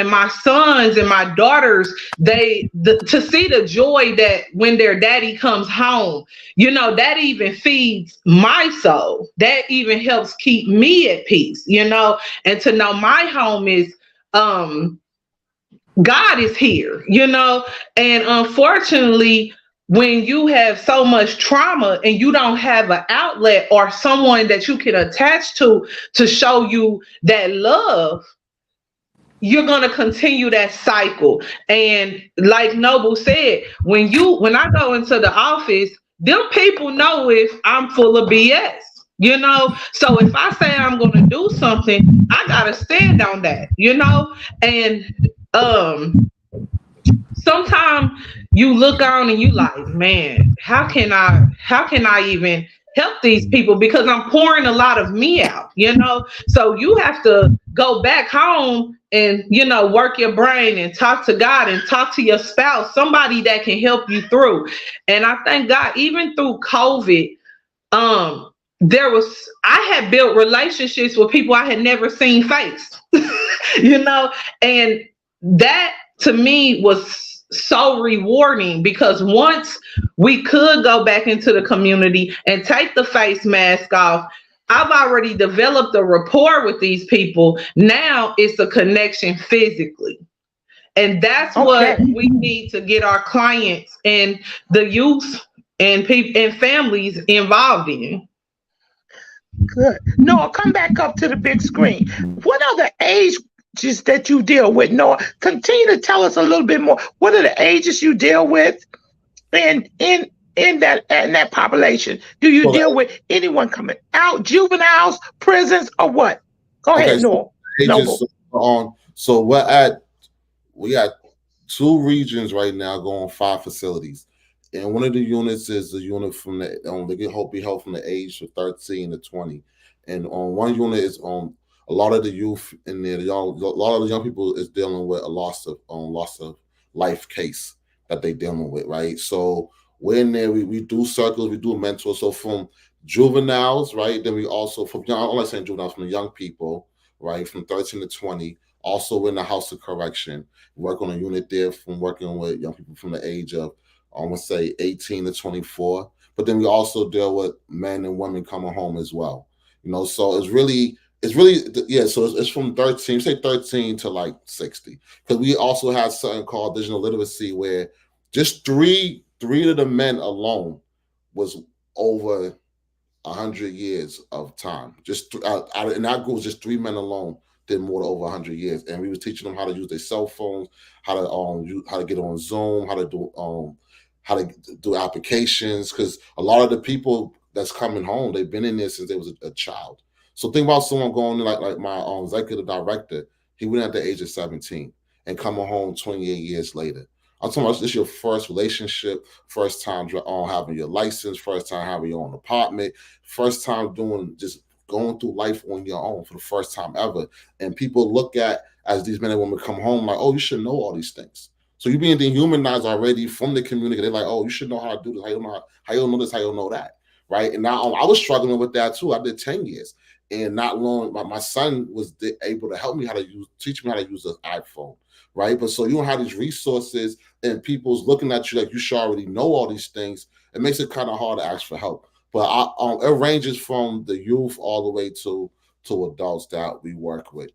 my sons and my daughters, to see the joy that when their daddy comes home, that even feeds my soul. That even helps keep me at peace, and to know my home is, God is here, and unfortunately, when you have so much trauma and you don't have an outlet or someone that you can attach to show you that love, you're going to continue that cycle. And like Noble said, when I go into the office, them people know if I'm full of BS, so if I say I'm going to do something, I got to stand on that, and sometimes you look on and you like, man, how can I even help these people, because I'm pouring a lot of me out, so you have to go back home and, work your brain and talk to God and talk to your spouse, somebody that can help you through. And I thank God, even through COVID, I had built relationships with people I had never seen face, and that to me was so rewarding, because once we could go back into the community and take the face mask off, I've already developed a rapport with these people. Now it's a connection physically. And that's what we need to get our clients and the youth and people and families involved in. Good. Noah, come back up to the big screen. What are the ages that you deal with, Noah? Continue to tell us a little bit more. What are the ages you deal with in that population? Do you deal with anyone coming out, juveniles, prisons, or what? Go ahead, Noah. So we got 2 regions right now, going 5 facilities. And one of the units is the unit from they can be held from the age of 13 to 20. And on one unit is a lot of the youth in there, a lot of the young people is dealing with a loss of life case that they dealing with, right? So we're in there, we do circles, we do mentors. So from juveniles, right? Then we also, from young, I'm not saying juveniles, from the young people, right? From 13 to 20. Also, we're in the House of Correction. We work on a unit there from working with young people from the age of, I want to say 18 to 24. But then we also deal with men and women coming home as well. So it's really, yeah. So it's from 13, say 13 to like 60. Because we also have something called digital literacy, where just three of the men alone was over 100 years of time. Just in that group, just 3 men alone did more than over 100 years, and we was teaching them how to use their cell phones, how to get on Zoom, how to do applications, because a lot of the people that's coming home, they've been in there since they was a child. So think about someone going like my executive director. He went at the age of 17 and coming home 28 years later. I'm talking about this your first relationship, first time having your license, first time having your own apartment, first time going through life on your own for the first time ever. And people look at, as these men and women come home, like, oh, you should know all these things. So you're being dehumanized already from the community. They're like, oh, you should know how to do this. How you know this, how you know that, right? And now I was struggling with that too. I did 10 years. And not long, my son was able to help me teach me how to use an iPhone, right? But so you don't have these resources and people's looking at you like you should already know all these things. It makes it kind of hard to ask for help. But it ranges from the youth all the way to adults that we work with.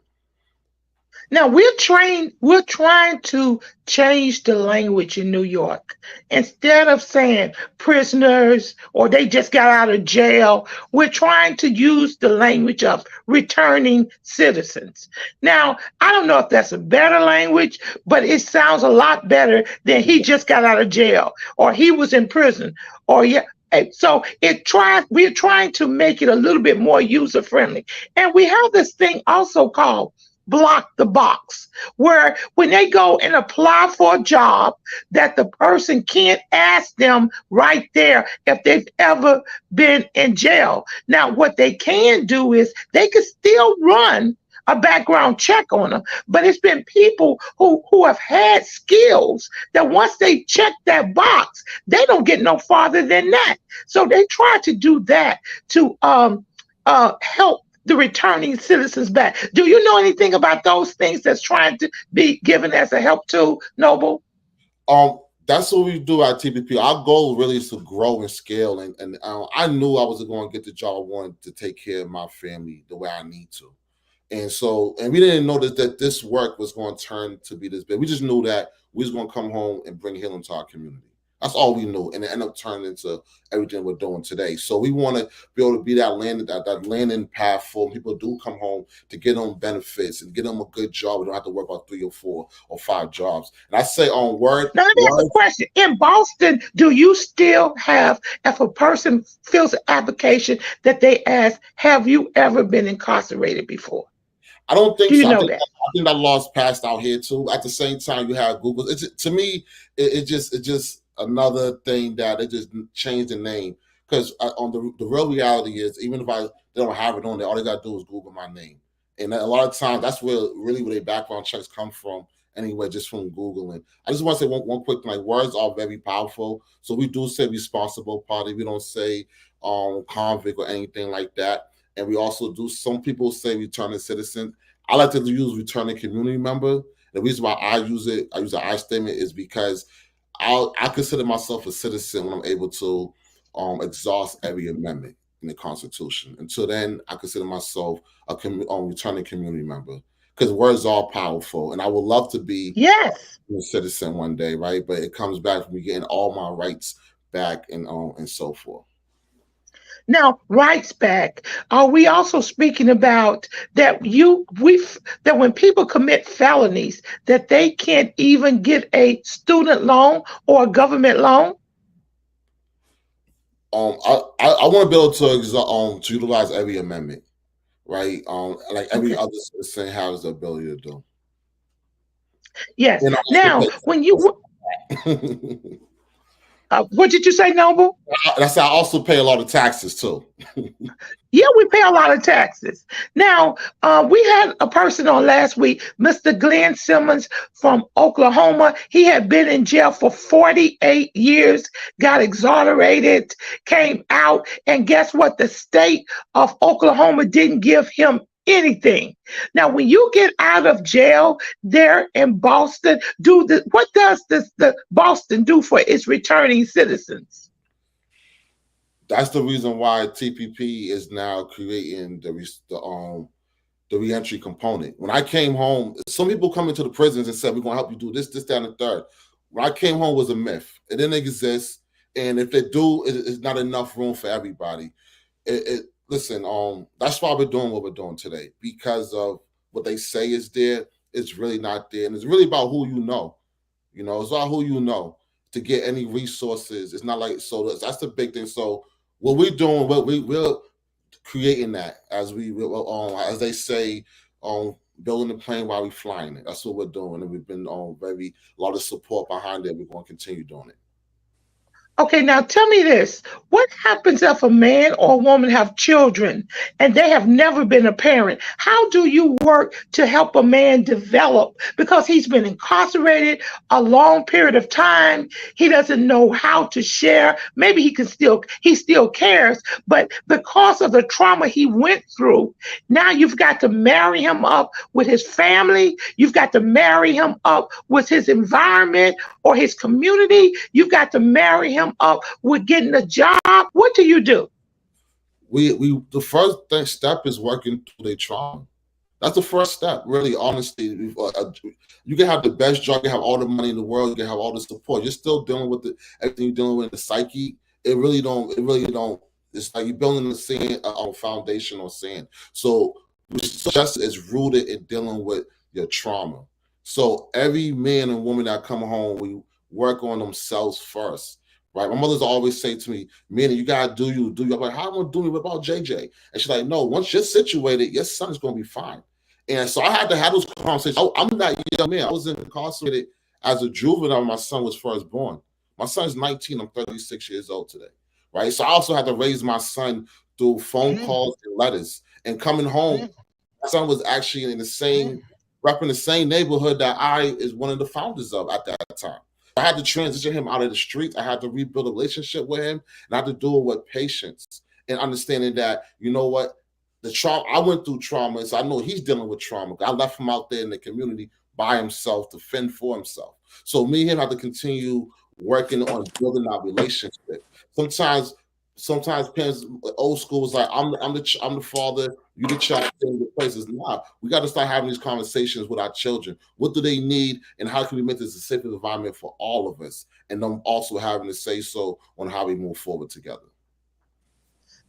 Now we're trying to change the language in New York. Instead of saying prisoners or they just got out of jail, we're trying to use the language of returning citizens. Now, I don't know if that's a better language, but it sounds a lot better than he just got out of jail or he was in prison or so we're trying to make it a little bit more user friendly. And we have this thing also called block the box, where when they go and apply for a job, that the person can't ask them right there if they've ever been in jail. Now, what they can do is they can still run a background check on them, but it's been people who have had skills that once they check that box, they don't get no farther than that. So they try to do that to help the returning citizens back. Do you know anything about those things that's trying to be given as a help tool, Noble? That's what we do at TPP. Our goal really is to grow and scale. And I knew I was going to get the job. I wanted to take care of my family the way I need to. And we didn't know that this work was going to turn to be this big. We just knew that we was going to come home and bring healing to our community. That's all we knew, and it ended up turning into everything we're doing today. So we want to be able to be that landing path for people do come home to get them benefits and get them a good job. We don't have to work about 3 or 4 or 5 jobs. And I say on word. Now let me ask a question. In Boston, do you still have, if a person fills an application, that they ask, "Have you ever been incarcerated before?" I don't think so. I think that law's passed out here too. At the same time, you have Google. To me, it's just another thing that they just changed the name, because on the real reality is, even if they don't have it on there, all they gotta do is Google my name, and a lot of times that's where their background checks come from, anywhere just from Googling. I just want to say one quick thing, like words are very powerful. So we do say responsible party. We don't say convict or anything like that. And we also do, some people say returning citizen. I like to use returning community member. The reason why I use an I statement is because I consider myself a citizen when I'm able to exhaust every amendment in the Constitution. Until then, I consider myself a returning community member, because words are powerful, and I would love to be Yes. a citizen one day, right? But it comes back from me getting all my rights back and so forth. Now, rights back. Are we also speaking about that that when people commit felonies, that they can't even get a student loan or a government loan? I want to be able to utilize every amendment, right? Like every other citizen has the ability to do. Yes. Now, when you what did you say, Noble? I said I also pay a lot of taxes too. Yeah, we pay a lot of taxes. Now, we had a person on last week, Mr. Glenn Simmons from Oklahoma. He had been in jail for 48 years, got exonerated, came out, and guess what? The state of Oklahoma didn't give him anything. Now, when you get out of jail there in Boston, what does the Boston do for its returning citizens? That's the reason why TPP is now creating the reentry component. When I came home, some people come into the prisons and said, we're going to help you do this, that, and the third. When I came home, it was a myth. It didn't exist. And if they do, it's not enough room for everybody. Listen, that's why we're doing what we're doing today, because of what they say is there. It's really not there. And it's really about who you know. You know, it's about who you know to get any resources. It's not like, so that's the big thing. So what we're doing, we're creating that as as they say, building the plane while we're flying it. That's what we're doing, and we've been a lot of support behind it. We're going to continue doing it. Okay, now tell me this. What happens if a man or a woman have children and they have never been a parent? How do you work to help a man develop? Because he's been incarcerated a long period of time. He doesn't know how to share. Maybe he still cares, but because of the trauma he went through, now you've got to marry him up with his family. You've got to marry him up with his environment or his community. You've got to marry him up with getting a job. What do you do? We the first step is working through their trauma. That's the first step, really. Honestly, you can have the best job, you can have all the money in the world, you can have all the support. You're still dealing with everything you're dealing with in the psyche. It really don't. It's like you're building the sand on foundation or sand. So justice is rooted in dealing with your trauma. So every man and woman that come home, we work on themselves first. Right. My mother's always say to me, "Man, you gotta do you. I'm like, how am I gonna do me? What about JJ?" And she's like, "No, once you're situated, your son's gonna be fine." And so I had to have those conversations. I'm that young man. I was incarcerated as a juvenile when my son was first born. My son's 19. I'm 36 years old today. Right. So I also had to raise my son through phone calls and letters. And coming home, my son was actually in repping the same neighborhood that I is one of the founders of at that time. I had to transition him out of the streets. I had to rebuild a relationship with him, and I had to do it with patience and understanding that, you know what, the trauma, I went through trauma, so I know he's dealing with trauma. I left him out there in the community by himself to fend for himself. So me and him have to continue working on building our relationship. Sometimes parents, old school was like, I'm the father, you the child, the places. Nah, we got to start having these conversations with our children. What do they need, and how can we make this a safe environment for all of us? And them also having to say so on how we move forward together.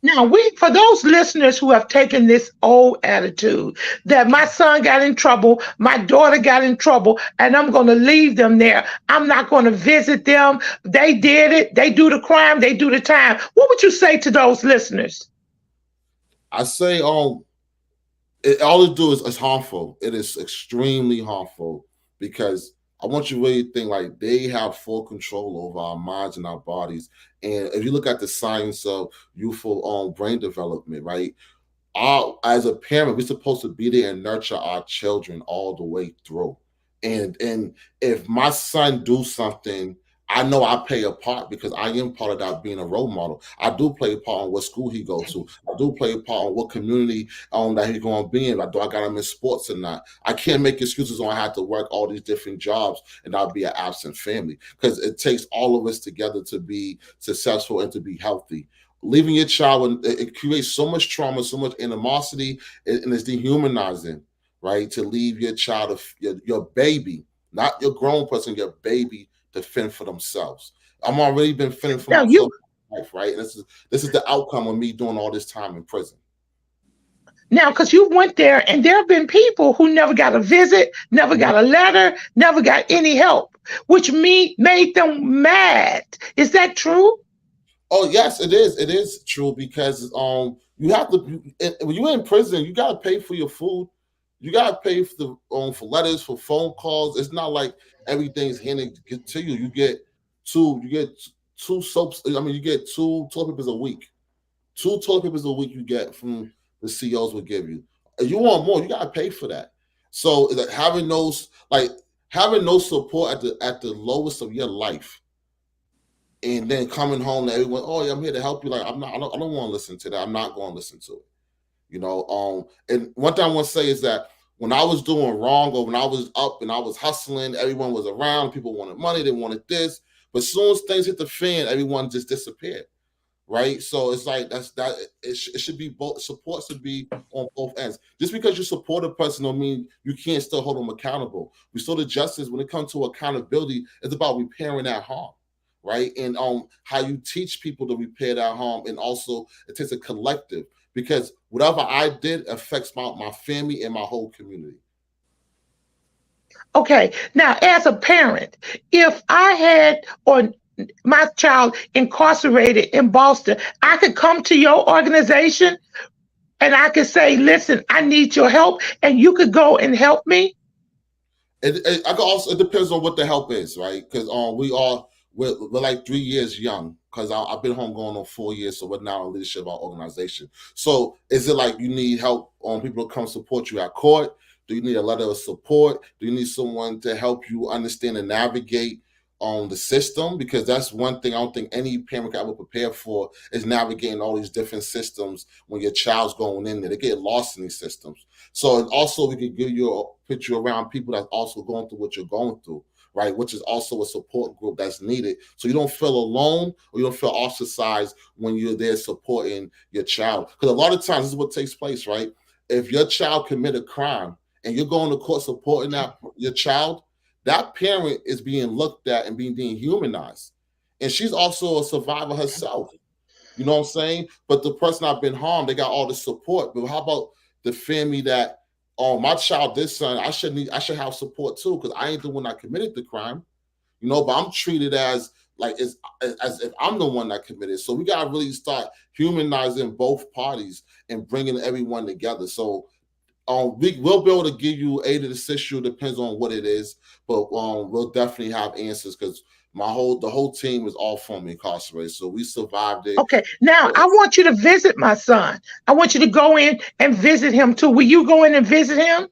Now, for those listeners who have taken this old attitude that my son got in trouble, my daughter got in trouble, and I'm going to leave them there. I'm not going to visit them. They did it. They do the crime. They do the time. What would you say to those listeners? I say, all it do is harmful. It is extremely harmful, because I want you to really think like they have full control over our minds and our bodies. And if you look at the science of youthful brain development, right? As a parent, we're supposed to be there and nurture our children all the way through. And if my son do something, I know I play a part because I am part of that being a role model. I do play a part on what school he goes to. I do play a part on what community that he's going to be in. Like, do I got him in sports or not? I can't make excuses on I have to work all these different jobs and I'll be an absent family, because it takes all of us together to be successful and to be healthy. Leaving your child, it creates so much trauma, so much animosity, and it's dehumanizing, right? To leave your child, your baby, not your grown person, your baby, to fend for themselves. I'm already been fending for Now myself in life, right? And this is the outcome of me doing all this time in prison. Now, because you went there, and there have been people who never got a visit, never got a letter, never got any help, which made them mad. Is that true? Oh yes, it is. It is true, because you have to, when you're in prison, you gotta pay for your food. You gotta pay for letters, for phone calls. It's not like everything's handed to you. You get two soaps. I mean, you get two toilet papers a week. Two toilet papers a week you get from the COs will give you. If you want more, you gotta pay for that. So having no support at the lowest of your life, and then coming home to everyone, oh yeah, I'm here to help you. Like, I don't want to listen to that. I'm not going to listen to it. And one thing I want to say is that when I was doing wrong, or when I was up and I was hustling, everyone was around, people wanted money, they wanted this. But as soon as things hit the fan, everyone just disappeared. Right. So it's like it should be both. Support should be on both ends. Just because you support a person don't mean you can't still hold them accountable. Restore the justice, when it comes to accountability, it's about repairing that harm. Right. And how you teach people to repair that harm. And also it takes a collective, because whatever I did affects my family and my whole community. Okay. Now, as a parent, if I had or my child incarcerated in Boston, I could come to your organization and I could say, listen, I need your help, and you could go and help me. It depends on what the help is, right? Because we're like 3 years young, because I've been home going on 4 years, so we're now in leadership of our organization. So is it like you need help on people to come support you at court? Do you need a letter of support? Do you need someone to help you understand and navigate on the system? Because that's one thing I don't think any parent can ever prepare for, is navigating all these different systems when your child's going in there. They get lost in these systems. So also we can give you a picture around people that's also going through what you're going through, right? Which is also a support group that's needed. So you don't feel alone, or you don't feel ostracized when you're there supporting your child. Because a lot of times this is what takes place, right? If your child commit a crime and you're going to court supporting your child, that parent is being looked at and being dehumanized. And she's also a survivor herself. You know what I'm saying? But the person I've been harmed, they got all the support. But how about the family that, oh, my child, this son, I should have support too, because I ain't the one that committed the crime. But I'm treated as if I'm the one that committed. So we gotta really start humanizing both parties and bringing everyone together. So we'll be able to give you aid to assist you. Depends on what it is, but we'll definitely have answers, because the whole team is all formerly incarcerated, so we survived it. Okay. Now, I want you to visit my son. I want you to go in and visit him too. Will you go in and visit him?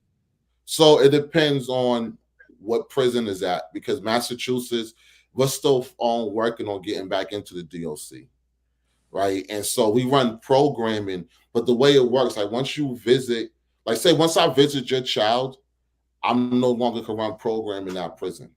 So it depends on what prison is at, because Massachusetts, we're still working on getting back into the DOC. Right. And so we run programming, but the way it works, like once you visit, like say, once I visit your child, I'm no longer can run program in that prison.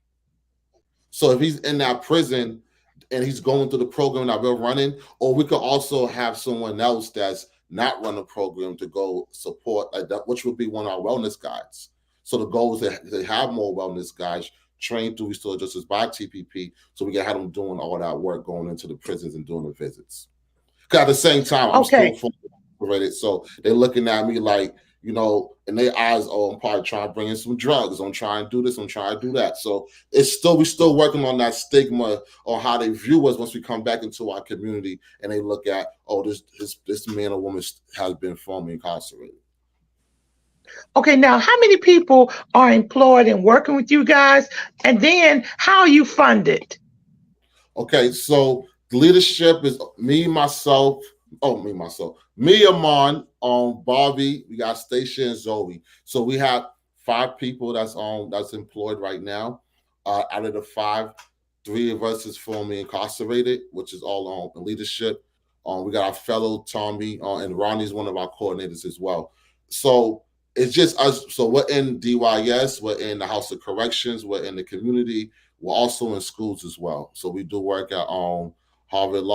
So if he's in that prison and he's going through the program that we're running, or we could also have someone else that's not run a program to go support like that, which would be one of our wellness guides. So the goal is to have more wellness guides trained through Restore Justice by TPP, so we can have them doing all that work, going into the prisons and doing the visits. Because at the same time, I'm still fully operated, so they're looking at me like, in their eyes, oh, I'm probably trying to bring in some drugs. I'm trying to do this. I'm trying to do that. So we're still working on that stigma on how they view us once we come back into our community and they look at, oh, this man or woman has been formerly incarcerated. Okay, now how many people are employed and working with you guys? And then how are you funded? Okay, so the leadership is me, Amon, Bobby, we got Stacia and Zoe. So we have 5 people that's employed right now. Out of the 5, 3 of us is formerly incarcerated, which is all in leadership. We got our fellow Tommy, and Ronnie's one of our coordinators as well. So it's just us. So we're in DYS, we're in the House of Corrections, we're in the community, we're also in schools as well. So we do work at Harvard Harvard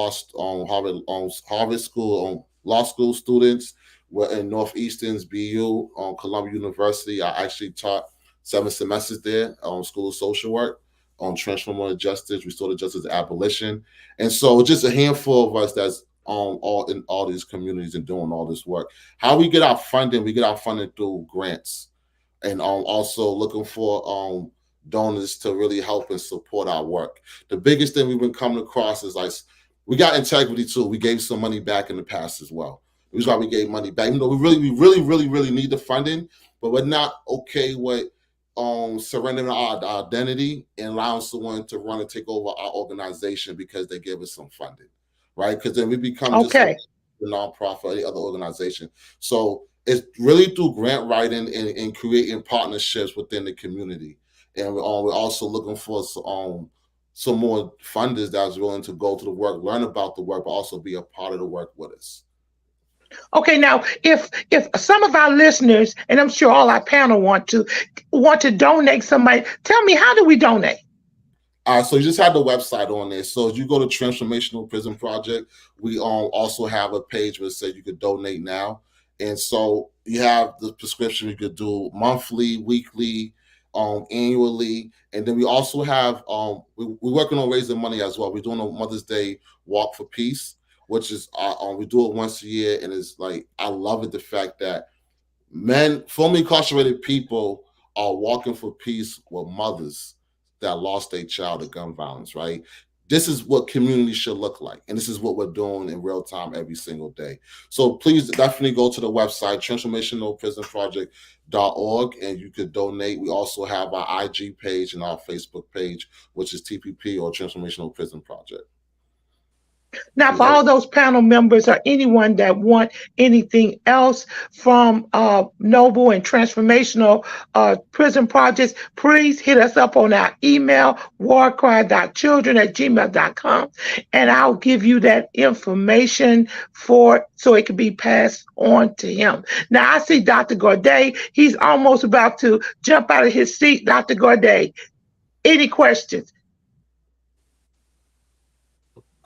School, law school students. We're in Northeastern's BU, Columbia University. I actually taught 7 semesters there on School of Social Work, on Transformational Justice, Restorative Justice, Abolition. And so just a handful of us that's all in all these communities and doing all this work. How we get our funding? We get our funding through grants, and also looking for donors to really help and support our work. The biggest thing we've been coming across is like we got integrity too. We gave some money back in the past as well. The reason why we gave money back, even though we really need the funding, but we're not okay with surrendering our identity and allowing someone to run and take over our organization because they give us some funding, right? Because then we become just like a nonprofit or any other organization. So it's really through grant writing and creating partnerships within the community. And we're also looking for some more funders that's willing to go to the work, learn about the work, but also be a part of the work with us. Okay, now if some of our listeners, and I'm sure all our panel want to donate somebody, tell me, how do we donate? So you just have the website on there. So if you go to Transformational Prison Project, we also have a page where it says you could donate now. And so you have the prescription you could do monthly, weekly, annually. And then we also have, we're working on raising money as well. We're doing a Mother's Day Walk for Peace, which is, we do it once a year. And it's like, I love it, the fact that formerly incarcerated people are walking for peace with mothers that lost their child to gun violence, right? This is what community should look like. And this is what we're doing in real time every single day. So please definitely go to the website, transformationalprisonproject.org, and you could donate. We also have our IG page and our Facebook page, which is TPP, or Transformational Prison Project. Now, for all those panel members or anyone that want anything else from Noble and Transformational Prison Projects, please hit us up on our email, warcry.children@gmail.com, and I'll give you that information so it can be passed on to him. Now, I see Dr. Gorday. He's almost about to jump out of his seat. Dr. Gorday, any questions?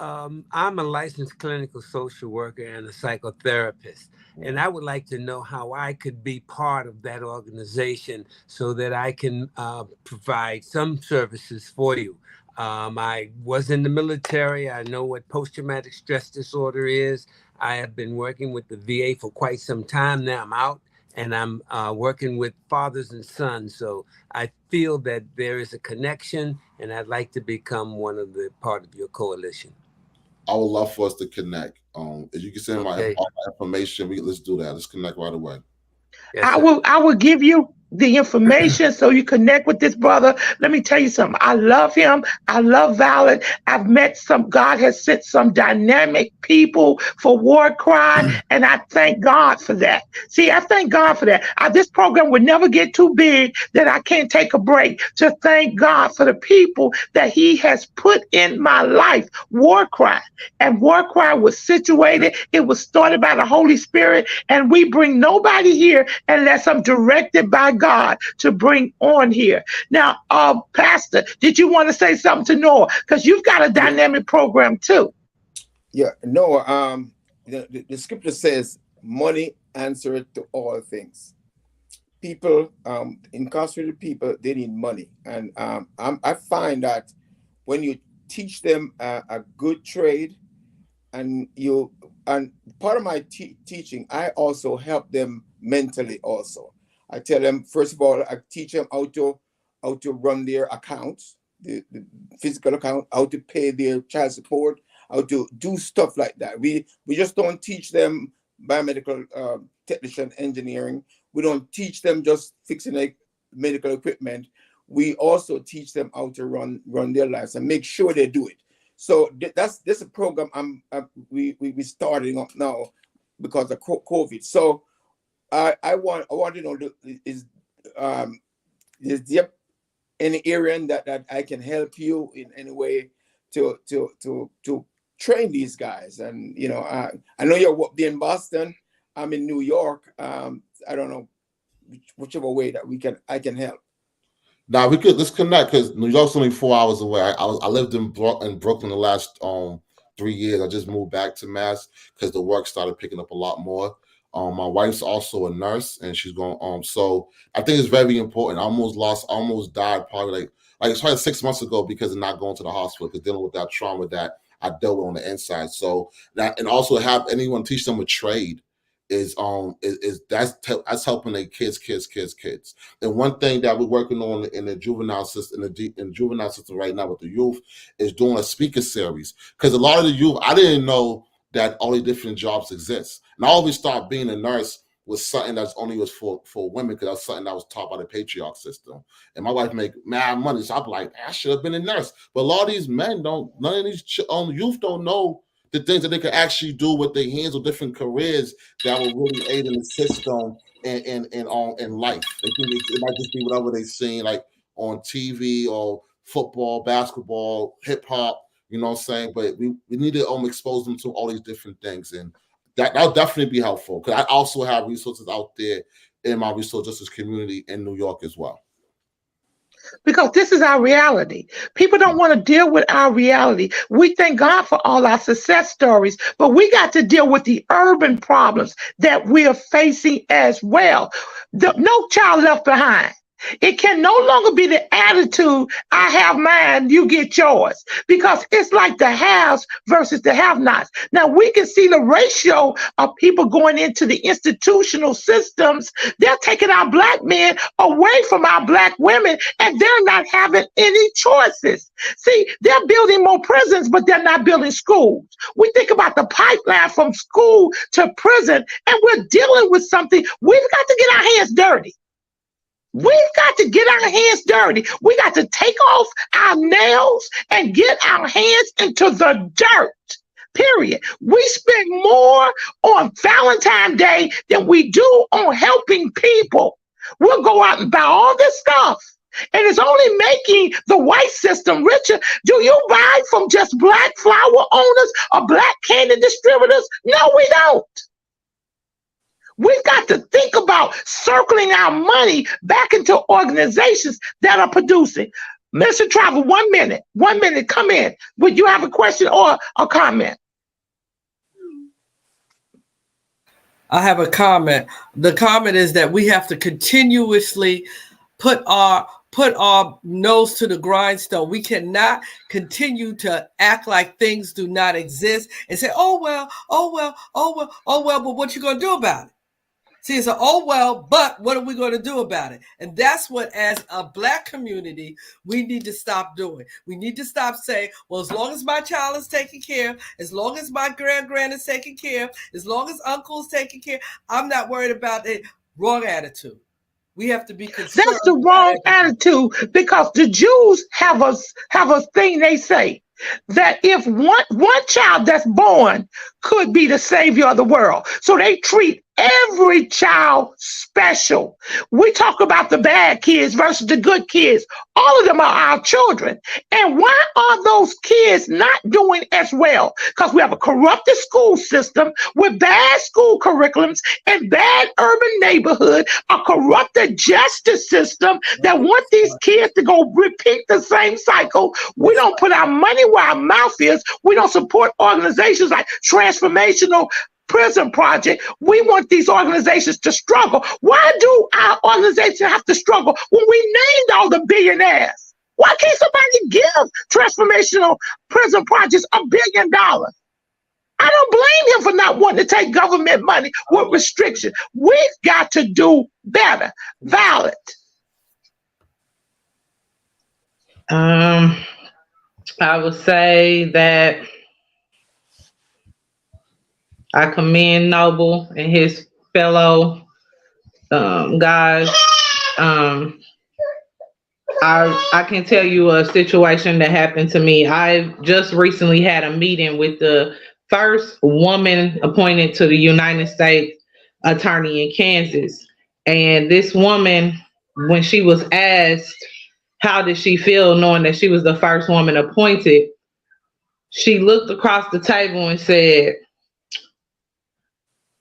I'm a licensed clinical social worker and a psychotherapist, and I would like to know how I could be part of that organization so that I can provide some services for you. I was in the military. I know what post-traumatic stress disorder is. I have been working with the VA for quite some time now. I'm out, and I'm working with fathers and sons. So I feel that there is a connection, and I'd like to become one of the part of your coalition. I would love for us to connect. If you can send all my information, let's do that. Let's connect right away. Yes, I will give you the information so you connect with this brother. Let me tell you something. I love him. I love Valerie. I've met God has sent some dynamic people for War Cry, and I thank God for that. See, I thank God for that. This program would never get too big that I can't take a break to thank God for the people that he has put in my life. War Cry. And War Cry was situated. It was started by the Holy Spirit, and we bring nobody here unless I'm directed by God to bring on here. Now, Pastor, did you want to say something to Noah? Because you've got a dynamic program too. Yeah, Noah, the scripture says, money answereth to all things. People, incarcerated people, they need money. And I find that when you teach them a good trade, and part of my teaching, I also help them mentally also. I tell them, first of all, I teach them how to run their accounts, the physical account, how to pay their child support, how to do stuff like that. We just don't teach them biomedical technician engineering. We don't teach them just fixing like medical equipment. We also teach them how to run their lives and make sure they do it. So that's a program we starting up now because of COVID. So I want to know, is is there any area that I can help you in any way to train these guys? And I know you're in Boston. I'm in New York. I don't know whichever way that I can help. Now let's connect, because New York's only 4 hours away. I lived in Brooklyn the last 3 years. I just moved back to Mass because the work started picking up a lot more. My wife's also a nurse, and she's going. So I think it's very important. I almost died probably like it's probably 6 months ago because of not going to the hospital, because dealing with that trauma that I dealt with on the inside. So that, and also have anyone teach them a trade is that's helping their kids. And one thing that we're working on in the juvenile system, in juvenile system right now with the youth, is doing a speaker series, because a lot of the youth, I didn't know that all these different jobs exist. And I always thought being a nurse was something that's only was for women, because that's something that was taught by the patriarch system. And my wife make mad money, so I'm like, I should have been a nurse. But a lot of these men none of these youth don't know the things that they could actually do with their hands, or different careers that will really aid in the system and in life. They think it might just be whatever they've seen, like on TV or football, basketball, hip hop. You know what I'm saying? But we need to expose them to all these different things, and that'll definitely be helpful, because I also have resources out there in my resource justice community in New York as well. Because this is our reality. People don't want to deal with our reality. We thank God for all our success stories, but we got to deal with the urban problems that we are facing as well. No child left behind. It can no longer be the attitude, I have mine, you get yours, because it's like the haves versus the have-nots. Now, we can see the ratio of people going into the institutional systems. They're taking our Black men away from our Black women, and they're not having any choices. See, they're building more prisons, but they're not building schools. We think about the pipeline from school to prison, and we're dealing with something. We've got to get our hands dirty. We've got to get our hands dirty. We got to take off our nails and get our hands into the dirt, period. We spend more on Valentine's Day than we do on helping people. We'll go out and buy all this stuff, and it's only making the white system richer. Do you buy from just Black flower owners or Black candy distributors? No, we don't. We've got to think about circling our money back into organizations that are producing. Mr. Travel, 1 minute, come in. Would you have a question or a comment? I have a comment. The comment is that we have to continuously put our nose to the grindstone. We cannot continue to act like things do not exist and say, oh well, but what you gonna do about it? See, it's oh well, but what are we going to do about it? And that's what, as a Black community, we need to stop doing. We need to stop saying, well, as long as my child is taken care of, as long as my grand is taken care of, as long as uncle's taken care of, I'm not worried about it. Wrong attitude. We have to be concerned. That's the wrong attitude, because the Jews have a thing they say, that if one child that's born could be the savior of the world. So they treat every child special. We talk about the bad kids versus the good kids. All of them are our children. And why are those kids not doing as well? Because we have a corrupted school system with bad school curriculums and bad urban neighborhood, a corrupted justice system that want these kids to go repeat the same cycle. We don't put our money where our mouth is. We don't support organizations like Transformational Prison Project. We want these organizations to struggle. Why do our organization have to struggle when we named all the billionaires? Why can't somebody give Transformational Prison Projects $1 billion? I don't blame him for not wanting to take government money with restriction. We've got to do better. Valid. I would say that I commend Noble and his fellow guys. I can tell you a situation that happened to me. I just recently had a meeting with the first woman appointed to the United States Attorney in Kansas. And this woman when she was asked how did she feel knowing that she was the first woman appointed, she looked across the table and said,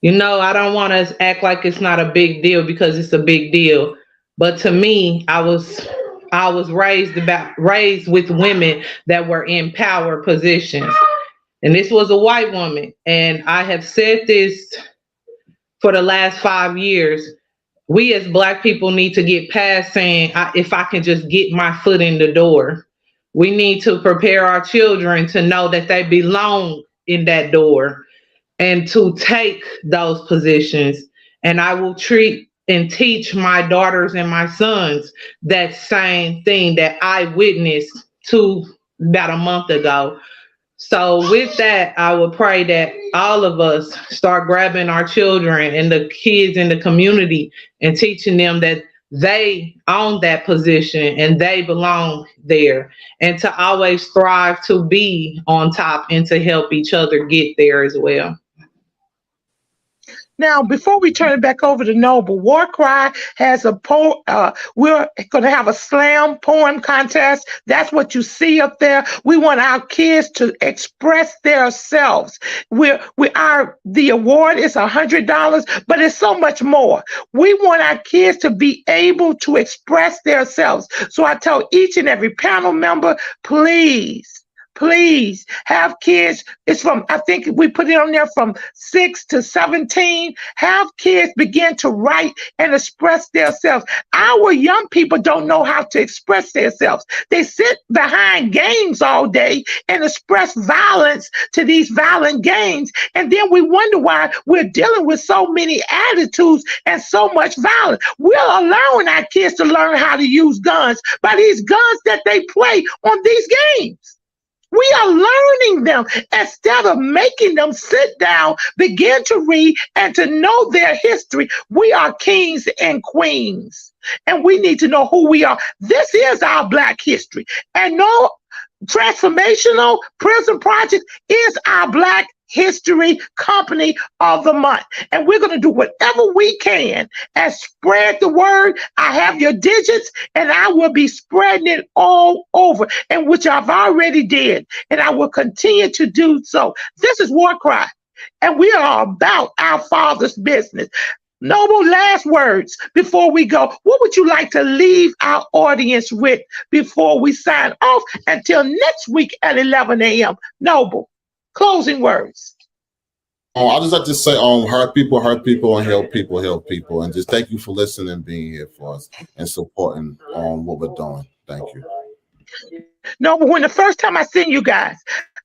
I don't want to act like it's not a big deal because it's a big deal. But to me, I was raised with women that were in power positions. And this was a white woman. And I have said this for the last 5 years. We as Black people need to get past saying, if I can just get my foot in the door. We need to prepare our children to know that they belong in that door and to take those positions. And I will treat and teach my daughters and my sons that same thing that I witnessed about a month ago. So with that, I would pray that all of us start grabbing our children and the kids in the community and teaching them that they own that position and they belong there, and to always strive to be on top and to help each other get there as well. Now, before we turn it back over to Noble, War Cry has we're going to have a slam poem contest. That's what you see up there. We want our kids to express themselves. The award is $100, but it's so much more. We want our kids to be able to express themselves. So I tell each and every panel member, please have kids. It's I think we put it on there from 6 to 17. Have kids begin to write and express themselves. Our young people don't know how to express themselves. They sit behind games all day and express violence to these violent games. And then we wonder why we're dealing with so many attitudes and so much violence. We're allowing our kids to learn how to use guns by these guns that they play on these games. We are learning them instead of making them sit down, begin to read, and to know their history. We are kings and queens, and we need to know who we are. This is our Black history. And no, Transformational Prison Project is our Black History Company of the Month. And we're going to do whatever we can and spread the word. I have your digits, and I will be spreading it all over, and which I've already did, and I will continue to do so. This is War Cry, and we are about our Father's business. Noble, last words before we go. What would you like to leave our audience with before we sign off until next week at 11 a.m.? Noble, closing words. I just like to say, hurt people, and help people, and just thank you for listening and being here for us and supporting what we're doing. Thank you. No, but when the first time I seen you guys,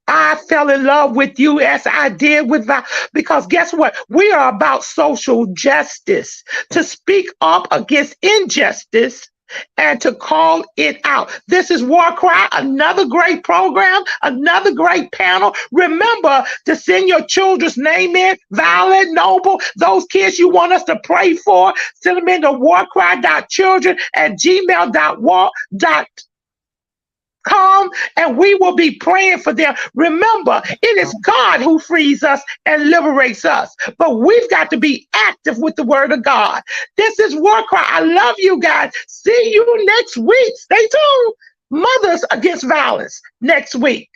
I fell in love with you as I did with Val, because guess what? We are about social justice, to speak up against injustice and to call it out. This is War Cry, another great program, another great panel. Remember to send your children's name in, Violet, Noble, those kids you want us to pray for. Send them into warcry.children@gmail.com, and we will be praying for them. Remember, it is God who frees us and liberates us, but we've got to be active with the word of God. This is War Cry. I love you guys. See you next week. Stay tuned. Mothers Against Violence next week.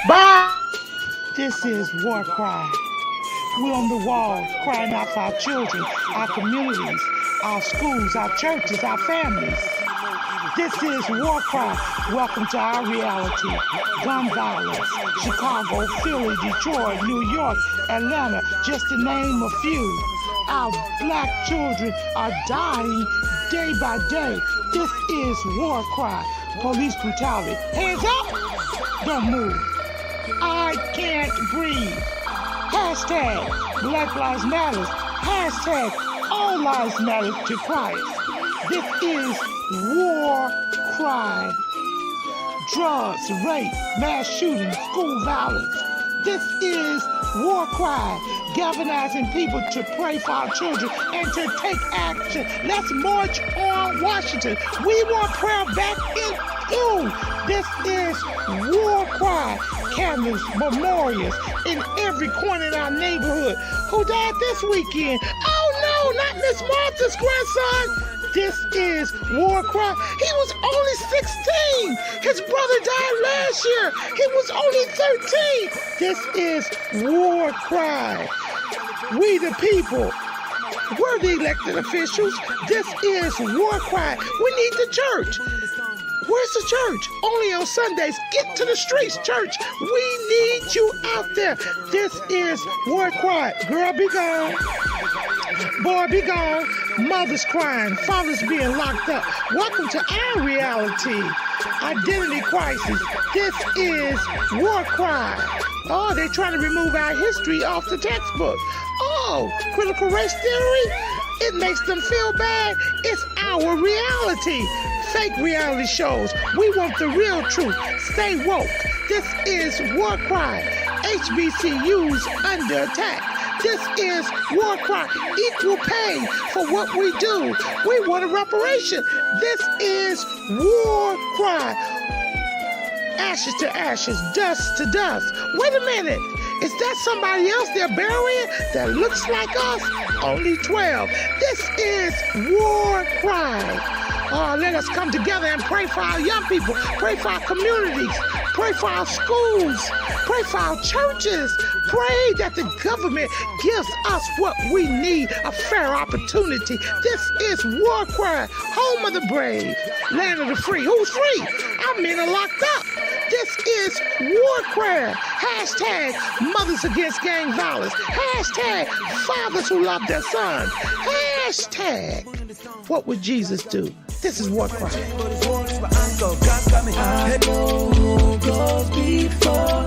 Bye. This is War Cry. We're on the wall crying out for our children, our communities, our schools, our churches, our families. This is War Cry. Welcome to our reality. Gun violence. Chicago, Philly, Detroit, New York, Atlanta, just to name a few. Our Black children are dying day by day. This is War Cry. Police brutality. Hands up. Don't move. I can't breathe. Hashtag Black Lives Matter. Hashtag All Lives Matter to Christ. This is War Cry. Drugs, rape, mass shooting, school violence. This is War Cry, galvanizing people to pray for our children and to take action. Let's march on Washington. We want prayer back in you. This is War Cry. Candles, memorials in every corner in our neighborhood. Who died this weekend? Oh no, not Miss Martha's grandson. This is war cry. He was only 16. His brother died last year. He was only 13. This is war cry. We the people, we're the elected officials. This is war cry. We need the church. Where's the church? Only on Sundays. Get to the streets, church. We need you out there. This is war cry. Girl, be gone. Boy, be gone. Mothers crying. Fathers being locked up. Welcome to our reality. Identity crisis. This is war cry. Oh, they're trying to remove our history off the textbook. Oh, critical race theory? It makes them feel bad. It's our reality. Fake reality shows. We want the real truth. Stay woke. This is war cry. HBCUs under attack. This is war cry. Equal pay for what we do. We want a reparation. This is war cry. Ashes to ashes, dust to dust. Wait a minute. Is that somebody else they're burying that looks like us? Only 12. This is war cry. Oh, let us come together and pray for our young people. Pray for our communities. Pray for our schools. Pray for our churches. Pray that the government gives us what we need, a fair opportunity. This is war cry. Home of the brave. Land of the free. Who's free? Our men are locked up. This is war cry. Hashtag mothers against gang violence. Hashtag fathers who love their sons. Hashtag what would Jesus do? This is war cry. I know who goes before